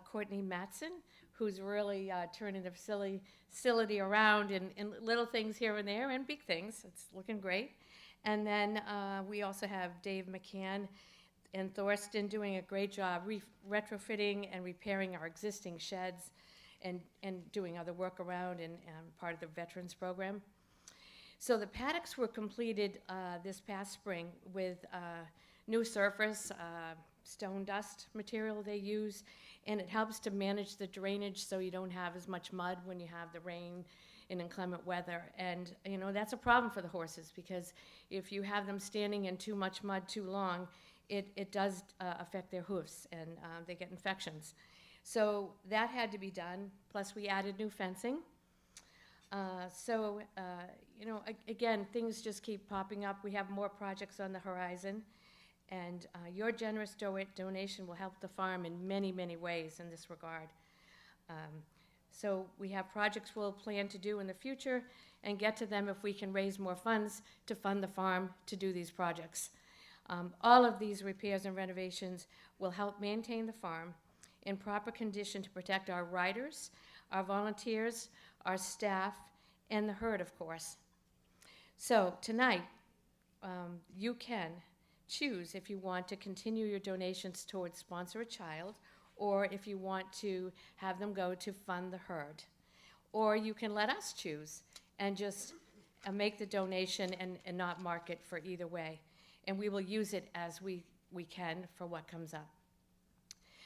Courtney Matson, who's really turning the facility around in little things here and there and big things. It's looking great. And then we also have Dave McCann and Thorsten doing a great job retrofitting and repairing our existing sheds and doing other work around and part of the veterans program. So the paddocks were completed this past spring with new surface, stone dust material they use, and it helps to manage the drainage so you don't have as much mud when you have the rain and inclement weather. And you know, that's a problem for the horses, because if you have them standing in too much mud too long, it does affect their hoofs, and they get infections. So that had to be done, plus we added new fencing. You know, again, things just keep popping up. We have more projects on the horizon, and your generous donation will help the farm in many, many ways in this regard. So we have projects we'll plan to do in the future and get to them if we can raise more funds to fund the farm to do these projects. All of these repairs and renovations will help maintain the farm in proper condition to protect our riders, our volunteers, our staff, and the herd, of course. So tonight, you can choose if you want to continue your donations towards Sponsor a Child, or if you want to have them go to fund the herd. Or you can let us choose and just make the donation and not mark it for either way. And we will use it as we can for what comes up.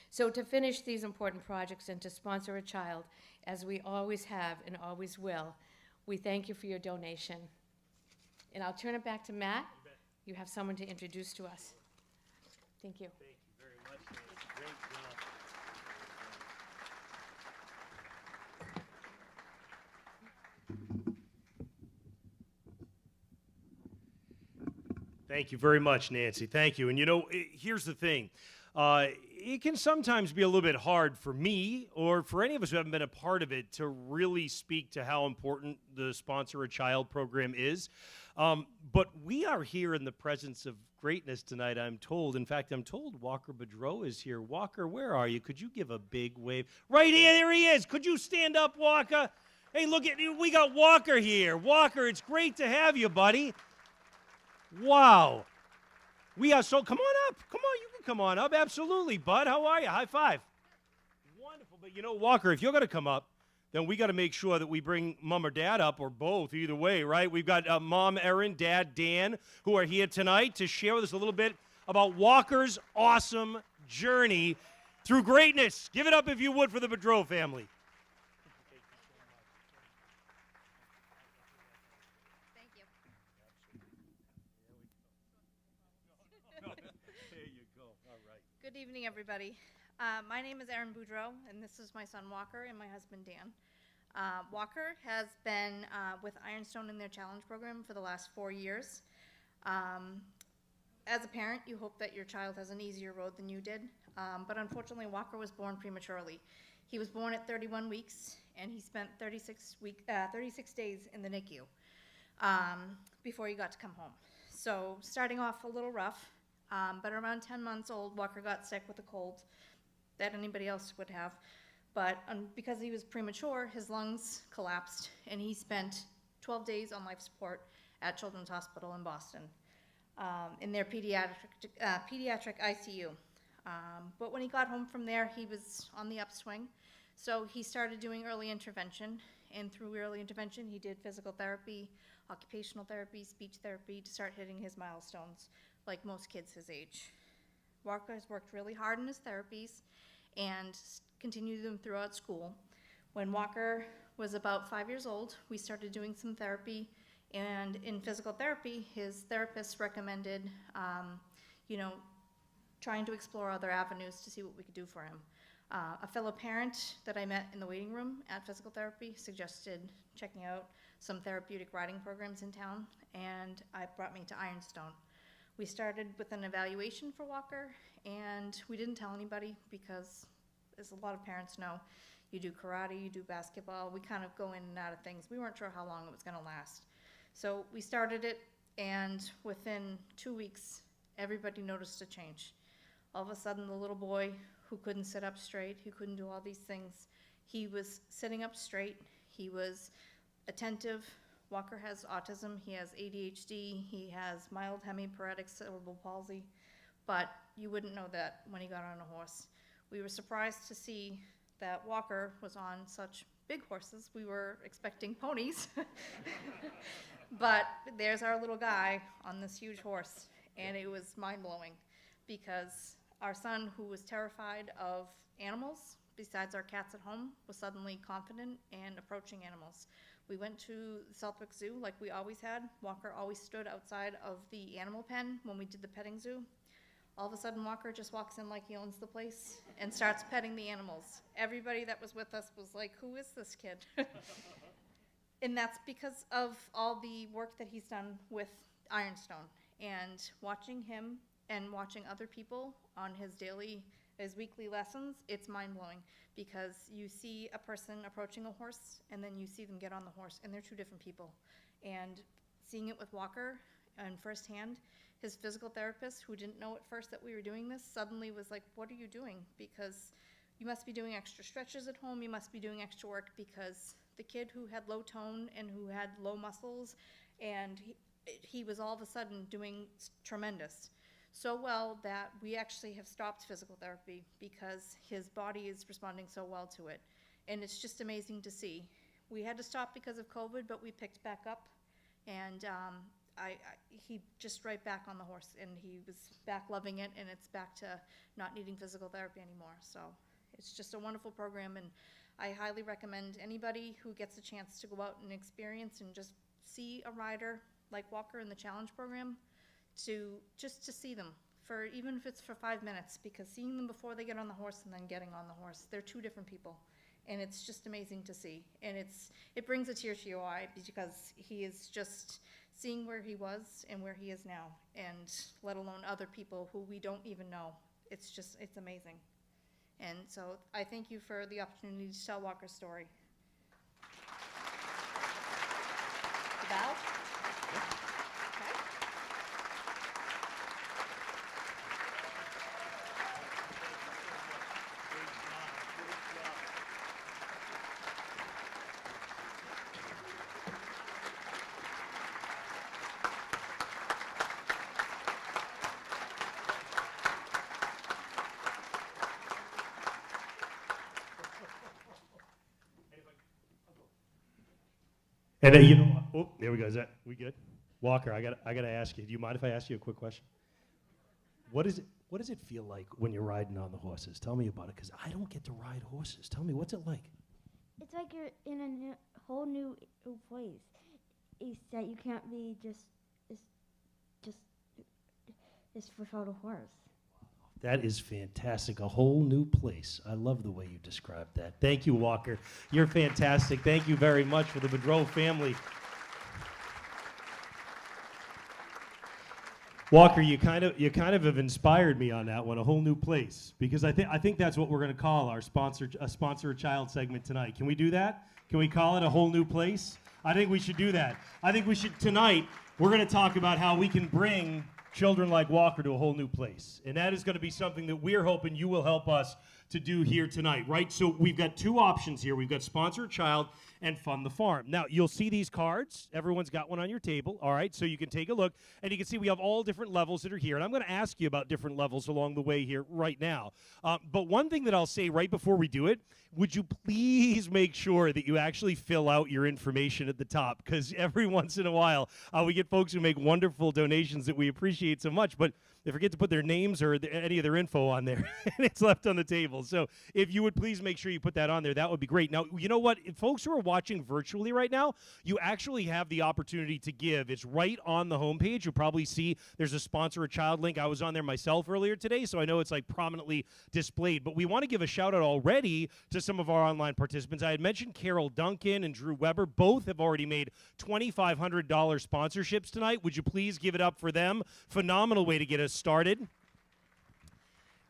So to finish these important projects and to sponsor a child, as we always have and always will, we thank you for your donation. And I'll turn it back to Matt. You have someone to introduce to us. Thank you. Thank you very much, Nancy. Great job. Thank you very much, Nancy. Thank you. And you know, here's the thing. It can sometimes be a little bit hard for me or for any of us who haven't been a part of it to really speak to how important the Sponsor a Child program is. But we are here in the presence of greatness tonight, I'm told. In fact, I'm told Walker Boudreau is here. Walker, where are you? Could you give a big wave? Right here, there he is. Could you stand up, Walker? Hey, look at you. We got Walker here. Walker, it's great to have you, buddy. Wow. We are so, come on up. Come on, you can come on up. Absolutely, bud. How are you? High five. Wonderful. But you know, Walker, if you're going to come up, then we got to make sure that we bring mom or dad up, or both, either way, right? We've got mom, Erin, dad, Dan, who are here tonight to share with us a little bit about Walker's awesome journey through greatness. Give it up, if you would, for the Boudreau family. Thank you. There you go. All right. Good evening, everybody. My name is Erin Boudreau, and this is my son Walker and my husband Dan. Walker has been with Ironstone in their challenge program for the last 4 years. As a parent, you hope that your child has an easier road than you did, but unfortunately Walker was born prematurely. He was born at 31 weeks, and he spent 36 days in the NICU before he got to come home. So starting off a little rough, but around 10 months old, Walker got sick with a cold that anybody else would have. But because he was premature, his lungs collapsed, and he spent 12 days on life support at Children's Hospital in Boston in their pediatric ICU. But when he got home from there, he was on the upswing. So he started doing early intervention, and through early intervention, he did physical therapy, occupational therapy, speech therapy to start hitting his milestones, like most kids his age. Walker has worked really hard in his therapies and continued them throughout school. When Walker was about 5 years old, we started doing some therapy, and in physical therapy, his therapist recommended, trying to explore other avenues to see what we could do for him. A fellow parent that I met in the waiting room at physical therapy suggested checking out some therapeutic riding programs in town, and it brought me to Ironstone. We started with an evaluation for Walker, and we didn't tell anybody because, as a lot of parents know, you do karate, you do basketball, we kind of go in and out of things. We weren't sure how long it was going to last. So we started it, and within 2 weeks, everybody noticed a change. All of a sudden, the little boy who couldn't sit up straight, who couldn't do all these things, he was sitting up straight, he was attentive. Walker has autism, he has ADHD, he has mild hemiparetic cerebral palsy, but you wouldn't know that when he got on a horse. We were surprised to see that Walker was on such big horses. We were expecting ponies, but there's our little guy on this huge horse, and it was mind-blowing because our son, who was terrified of animals, besides our cats at home, was suddenly confident and approaching animals. We went to Southwick Zoo like we always had. Walker always stood outside of the animal pen when we did the petting zoo. All of a sudden, Walker just walks in like he owns the place and starts petting the animals. Everybody that was with us was like, who is this kid? And that's because of all the work that he's done with Ironstone. And watching him and watching other people on his weekly lessons, it's mind-blowing because you see a person approaching a horse and then you see them get on the horse, and they're two different people. And seeing it with Walker and firsthand, his physical therapist, who didn't know at first that we were doing this, suddenly was like, what are you doing? Because you must be doing extra stretches at home, you must be doing extra work, because the kid who had low tone and who had low muscles, and he was all of a sudden doing tremendous. So well that we actually have stopped physical therapy because his body is responding so well to it. And it's just amazing to see. We had to stop because of COVID, but we picked back up, and he just right back on the horse, and he was back loving it, and it's back to not needing physical therapy anymore. So it's just a wonderful program, and I highly recommend anybody who gets a chance to go out and experience and just see a rider like Walker in the Challenge program, to see them, for even if it's for 5 minutes, because seeing them before they get on the horse and then getting on the horse, they're two different people. And it's just amazing to see. And it brings a tear to your eye, because he is just seeing where he was and where he is now, and let alone other people who we don't even know. It's amazing. And so I thank you for the opportunity to tell Walker's story. Val? And then, oh, there we go. Is that, we good? Walker, I gotta ask you. Do you mind if I ask you a quick question? What does it feel like when you're riding on the horses? Tell me about it, because I don't get to ride horses. Tell me, what's it like? It's like you're in a whole new place. It's that you can't be just without a horse. That is fantastic. A whole new place. I love the way you described that. Thank you, Walker. You're fantastic. Thank you very much for the Boudreau family. Walker, you kind of have inspired me on that one. A whole new place, because I think that's what we're going to call our sponsor a child segment tonight. Can we do that? Can we call it a whole new place? I think we should do that. I think we should tonight. We're going to talk about how we can bring children like Walker to a whole new place. And that is going to be something that we're hoping you will help us to do here tonight, right? So we've got two options here. We've got Sponsor a Child and Fund the Farm. Now, you'll see these cards. Everyone's got one on your table, all right? So you can take a look, and you can see we have all different levels that are here. And I'm going to ask you about different levels along the way here right now. But one thing that I'll say right before we do it, would you please make sure that you actually fill out your information at the top? Because every once in a while, we get folks who make wonderful donations that we appreciate so much, but they forget to put their names or any of their info on there, and it's left on the table. So if you would please make sure you put that on there, that would be great. Now, you know what? If folks who are watching virtually right now, you actually have the opportunity to give. It's right on the homepage. You'll probably see there's a Sponsor a Child link. I was on there myself earlier today, so I know it's like prominently displayed. But we want to give a shout out already to some of our online participants. I had mentioned Carol Duncan and Drew Weber. Both have already made $2,500 sponsorships tonight. Would you please give it up for them? Phenomenal way to get us started.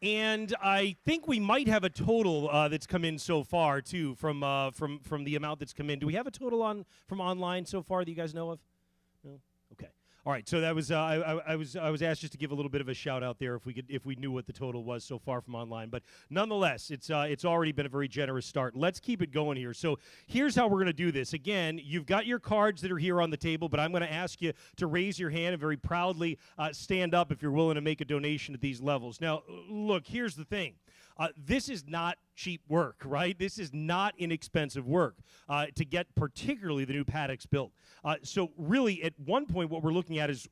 And I think we might have a total that's come in so far too from the amount that's come in. Do we have a total from online so far that you guys know of? No. Okay. All right. So that was I was asked just to give a little bit of a shout out there if we knew what the total was so far from online. But nonetheless, it's already been a very generous start. Let's keep it going here. So here's how we're going to do this. Again, you've got your cards that are here on the table, but I'm going to ask you to raise your hand and very proudly stand up if you're willing to make a donation at these levels. Now, look, here's the thing. This is not cheap work, right? This is not inexpensive work to get particularly the new paddocks built. So really, at one point, what we're looking at is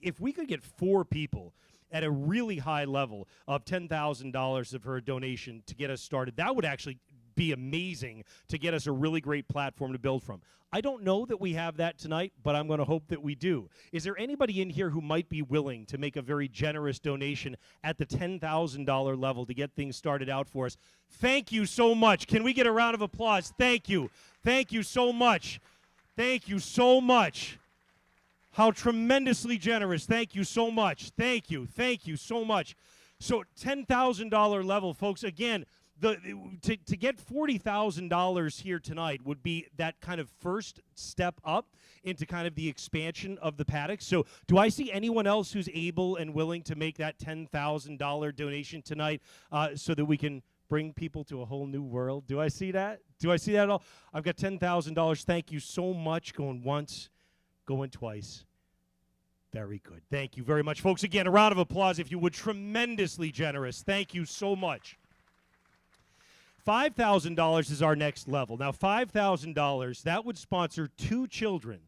if we could get 4 people at a really high level of $10,000 for a donation to get us started, that would actually be amazing to get us a really great platform to build from. I don't know that we have that tonight, but I'm going to hope that we do. Is there anybody in here who might be willing to make a very generous donation at the $10,000 level to get things started out for us? Thank you so much. Can we get a round of applause? Thank you. Thank you so much. Thank you so much. How tremendously generous. Thank you so much. Thank you. Thank you so much. So $10,000 level, folks, again, to get $40,000 here tonight would be that kind of first step up into kind of the expansion of the paddock. So do I see anyone else who's able and willing to make that $10,000 donation tonight so that we can bring people to a whole new world. Do I see that? Do I see that at all? I've got $10,000. Thank you so much. Going once, going twice. Very good. Thank you very much, folks. Again, a round of applause if you would. Tremendously generous. Thank you so much. $5,000 is our next level. Now, $5,000, that would sponsor 2 children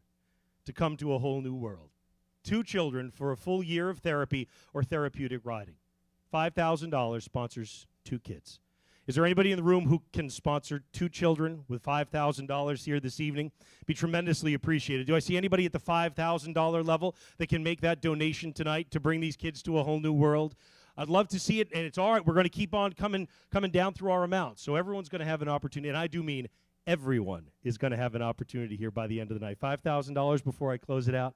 to come to a whole new world. 2 children for a full year of therapy or therapeutic riding. $5,000 sponsors 2 kids. Is there anybody in the room who can sponsor 2 children with $5,000 here this evening? Be tremendously appreciated. Do I see anybody at the $5,000 level that can make that donation tonight to bring these kids to a whole new world? I'd love to see it, and it's all right. We're going to keep on coming down through our amounts. So everyone's going to have an opportunity, and I do mean everyone is going to have an opportunity here by the end of the night. $5,000 before I close it out?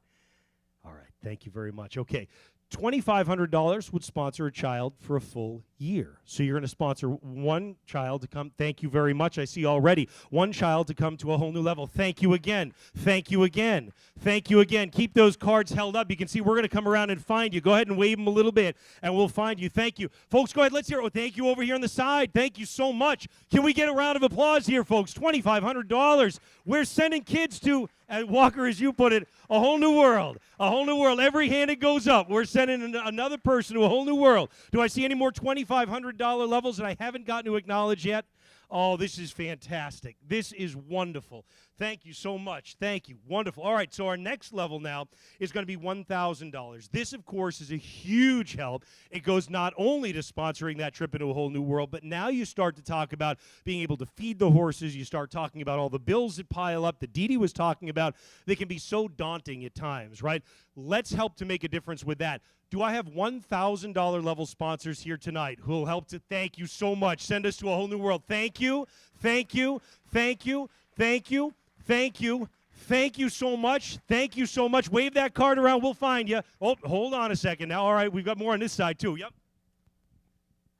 All right. Thank you very much. Okay. $2,500 would sponsor a child for a full year. So you're going to sponsor 1 child to come. Thank you very much. I see already 1 child to come to a whole new level. Thank you again. Thank you again. Thank you again. Keep those cards held up. You can see we're going to come around and find you. Go ahead and wave them a little bit, and we'll find you. Thank you. Folks, go ahead. Let's hear it. Oh, thank you over here on the side. Thank you so much. Can we get a round of applause here, folks? $2,500. We're sending kids to, Walker, as you put it, a whole new world. A whole new world. Every hand it goes up. We're sending another person to a whole new world. Do I see any more $2,500 levels that I haven't gotten to acknowledge yet? Oh, this is fantastic. This is wonderful. Thank you so much. Thank you. Wonderful. All right, so our next level now is going to be $1,000. This, of course, is a huge help. It goes not only to sponsoring that trip into a whole new world, but now you start to talk about being able to feed the horses. You start talking about all the bills that pile up that Dee Dee was talking about. They can be so daunting at times, right? Let's help to make a difference with that. Do I have $1,000 level sponsors here tonight who will help to? Thank you so much. Send us to a whole new world. Thank you. Thank you. Thank you. Thank you. Thank you. Thank you so much. Thank you so much. Wave that card around. We'll find you. Oh, hold on a second now. All right, we've got more on this side, too. Yep.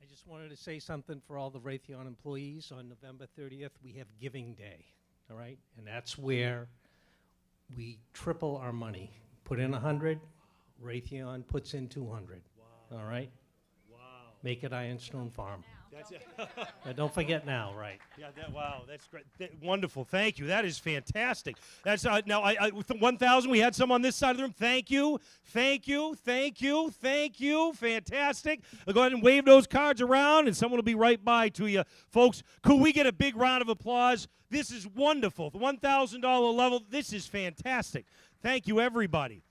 I just wanted to say something for all the Raytheon employees. On November 30th, we have Giving Day, all right? And that's where we triple our money. Put in 100, Raytheon puts in 200. Wow. All right? Wow. Make it Ironstone Farm. That's it. Don't forget now, right? Yeah, wow, that's great. Wonderful. Thank you. That is fantastic. That's now with the 1,000, we had some on this side of the room. Thank you. Thank you. Thank you. Thank you. Fantastic. I'll go ahead and wave those cards around, and someone will be right by to you. Folks, could we get a big round of applause? This is wonderful. The $1,000 level, this is fantastic. Thank you, everybody.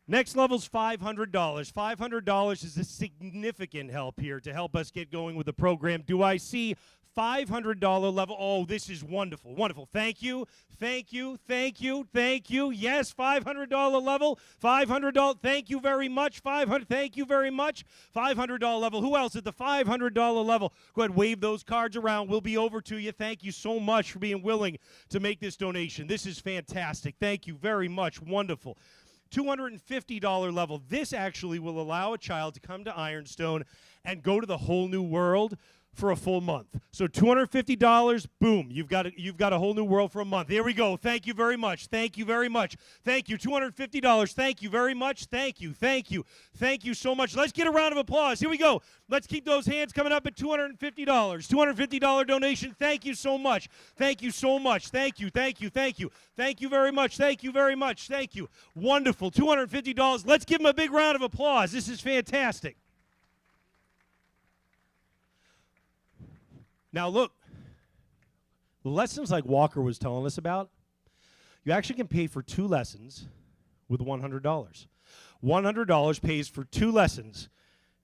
Next level's $500. $500 is a significant help here to help us get going with the program. Do I see $500 level? Oh, this is wonderful. Wonderful. Thank you. Thank you. Thank you. Thank you. Yes, $500 level. $500. Thank you very much. 500. Thank you very much. $500 level. Who else at the $500 level? Go ahead, wave those cards around. We'll be over to you. Thank you so much for being willing to make this donation. This is fantastic. Thank you very much. Wonderful. $250 level. This actually will allow a child to come to Ironstone and go to the whole new world for a full month. So $250, boom, you've got a whole new world for a month. There we go. Thank you very much. Thank you very much. Thank you. $250. Thank you very much. Thank you. Thank you. Thank you so much. Let's get a round of applause. Here we go. Let's keep those hands coming up at $250. $250 donation. Thank you so much. Thank you so much. Thank you. Thank you. Thank you. Thank you very much. Thank you very much. Thank you. Wonderful. $250. Let's give them a big round of applause. This is fantastic. Now, look, lessons like Walker was telling us about, you actually can pay for 2 lessons with $100. $100 pays for 2 lessons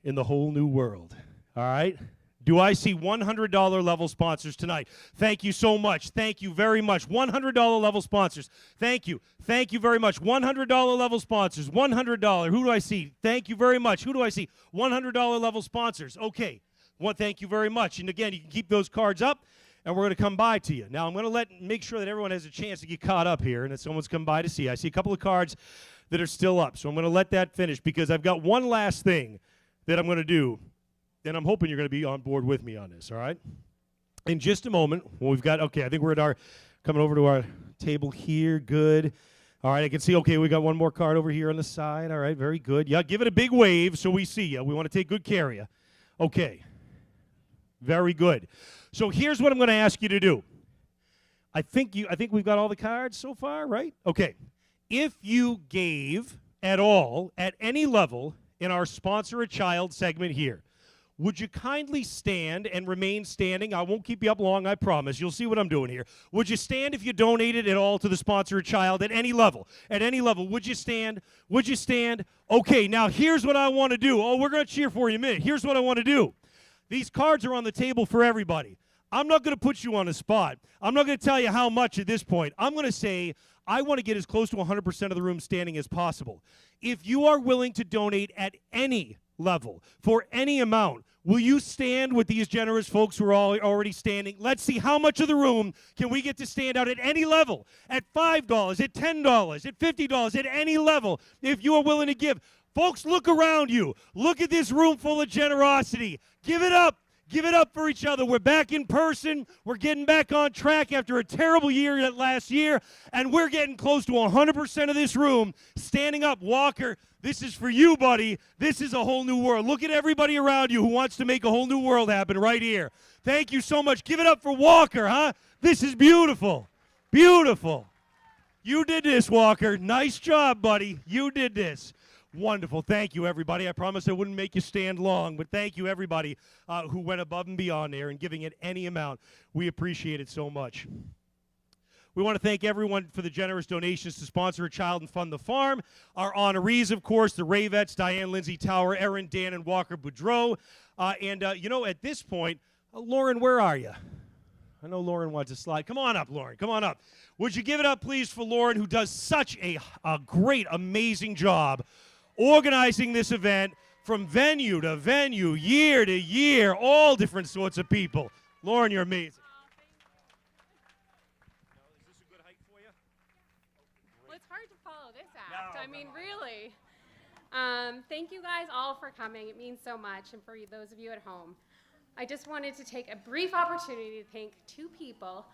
in the whole new world. All right? Do I see $100 level sponsors tonight? Thank you so much. Thank you very much. $100 level sponsors. Thank you. Thank you very much. $100 level sponsors. $100. Who do I see? Thank you very much. Who do I see? $100 level sponsors. Okay. Well, thank you very much. And again, you can keep those cards up, and we're going to come by to you. Now, I'm going to make sure that everyone has a chance to get caught up here and that someone's come by to see. I see a couple of cards that are still up, so I'm going to let that finish because I've got one last thing that I'm going to do, and I'm hoping you're going to be on board with me on this, all right? In just a moment, we've got, okay, I think we're at coming over to our table here. Good. All right, I can see, okay, we got one more card over here on the side. All right, very good. Yeah, give it a big wave so we see you. We want to take good care of you. Okay. Very good. So here's what I'm going to ask you to do. I think we've got all the cards so far, right? Okay. If you gave at all, at any level, in our Sponsor a Child segment here, would you kindly stand and remain standing? I won't keep you up long, I promise. You'll see what I'm doing here. Would you stand if you donated at all to the Sponsor a Child at any level? At any level, would you stand? Would you stand? Okay, now here's what I want to do. Oh, we're going to cheer for you in a minute. Here's what I want to do. These cards are on the table for everybody. I'm not going to put you on the spot. I'm not going to tell you how much at this point. I'm going to say I want to get as close to 100% of the room standing as possible. If you are willing to donate at any level, for any amount, will you stand with these generous folks who are all already standing? Let's see how much of the room can we get to stand out at any level, at $5, at $10, at $50, at any level, if you are willing to give. Folks, look around you. Look at this room full of generosity. Give it up. Give it up for each other. We're back in person. We're getting back on track after a terrible year last year, and we're getting close to 100% of this room standing up. Walker, this is for you, buddy. This is a whole new world. Look at everybody around you who wants to make a whole new world happen right here. Thank you so much. Give it up for Walker, huh? This is beautiful. Beautiful. You did this, Walker. Nice job, buddy. You did this. Wonderful. Thank you, everybody. I promised I wouldn't make you stand long, but thank you, everybody who went above and beyond there and giving it any amount. We appreciate it so much. We want to thank everyone for the generous donations to Sponsor a Child and Fund the Farm. Our honorees, of course, the Ravettes, Diane Lindsay Tower, Erin, Dan, and Walker Boudreau. At this point, Lauren, where are you? I know Lauren wants a slide. Come on up, Lauren. Come on up. Would you give it up, please, for Lauren, who does such a great, amazing job organizing this event from venue to venue, year to year, all different sorts of people. Lauren, you're amazing. Is this a good hike for you? Well, it's hard to follow this act. I mean, really. Thank you guys all for coming. It means so much. And for those of you at home, I just wanted to take a brief opportunity to thank two people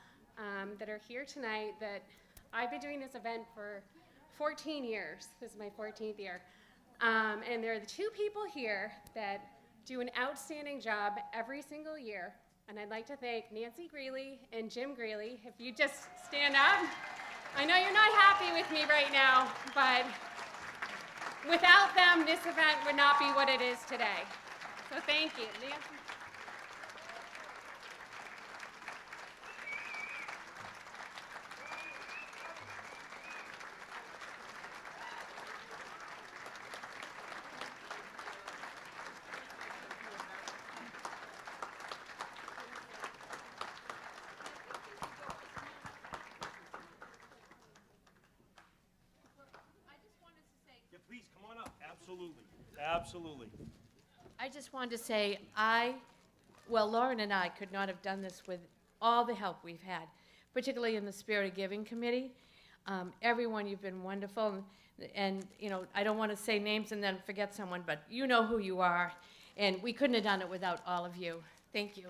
that are here tonight that I've been doing this event for 14 years. This is my 14th year. And they're the two people here that do an outstanding job every single year. And I'd like to thank Nancy Greeley and Jim Greeley. If you just stand up. I know you're not happy with me right now, but without them, this event would not be what it is today. So thank you. Nancy. Please, come on up. Absolutely. Absolutely. I just wanted to say Lauren and I could not have done this with all the help we've had, particularly in the Spirit of Giving Committee. Everyone, you've been wonderful. And I don't want to say names and then forget someone, but you know who you are. And we couldn't have done it without all of you. Thank you.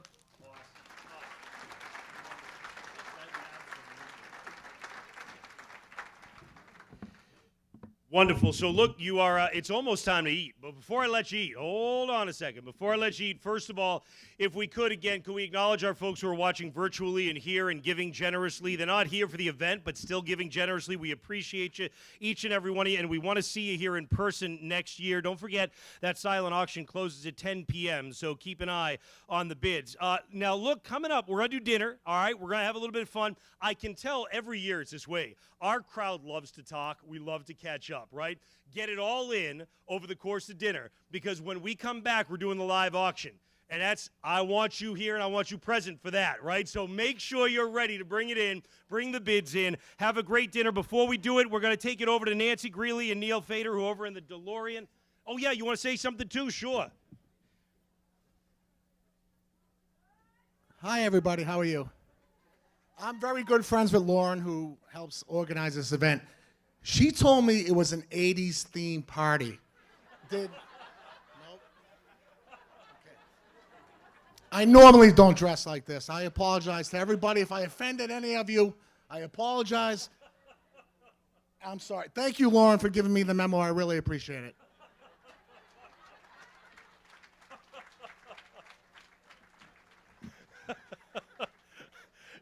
Wonderful. So look, you are, it's almost time to eat. But before I let you eat, hold on a second. Before I let you eat, first of all, if we could, again, could we acknowledge our folks who are watching virtually and here and giving generously? They're not here for the event, but still giving generously. We appreciate you, each and every one of you, and we want to see you here in person next year. Don't forget that silent auction closes at 10 p.m., so keep an eye on the bids. Now, look, coming up, we're going to do dinner, all right? We're going to have a little bit of fun. I can tell every year it's this way. Our crowd loves to talk. We love to catch up, right? Get it all in over the course of dinner, because when we come back, we're doing the live auction. And that's, I want you here and I want you present for that, right? So make sure you're ready to bring it in, bring the bids in, have a great dinner. Before we do it, we're going to take it over to Nancy Greeley and Neil Fader, who are over in the DeLorean. Oh, yeah, you want to say something too? Sure. Hi, everybody. How are you? I'm very good friends with Lauren, who helps organize this event. She told me it was an 80s themed party. Nope. Okay. I normally don't dress like this. I apologize to everybody. If I offended any of you, I apologize. I'm sorry. Thank you, Lauren, for giving me the memo. I really appreciate it.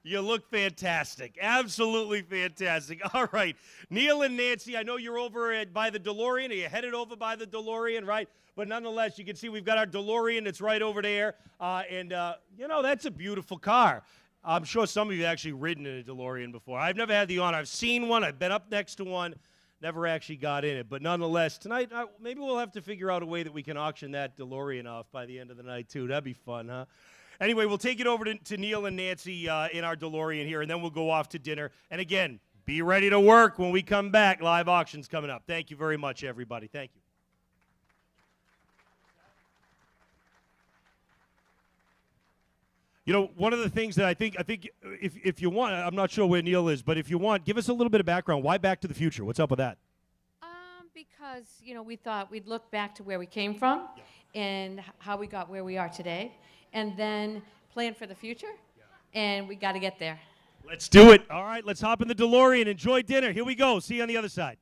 You look fantastic. Absolutely fantastic. All right. Neil and Nancy, I know you're over by the DeLorean. Are you headed over by the DeLorean, right? But nonetheless, you can see we've got our DeLorean that's right over there. That's a beautiful car. I'm sure some of you have actually ridden in a DeLorean before. I've never had the honor. I've seen one. I've been up next to one. Never actually got in it. But nonetheless, tonight, maybe we'll have to figure out a way that we can auction that DeLorean off by the end of the night, too. That'd be fun, huh? Anyway, we'll take it over to Neil and Nancy in our DeLorean here, and then we'll go off to dinner. And again, be ready to work when we come back. Live auctions coming up. Thank you very much, everybody. Thank you. You know, one of the things that I think if you want, I'm not sure where Neil is, but if you want, give us a little bit of background. Why Back to the Future? What's up with that? Because, we thought we'd look back to where we came from and how we got where we are today, and then plan for the future, and we got to get there. Let's do it. All right, let's hop in the DeLorean. Enjoy dinner. Here we go. See you on the other side.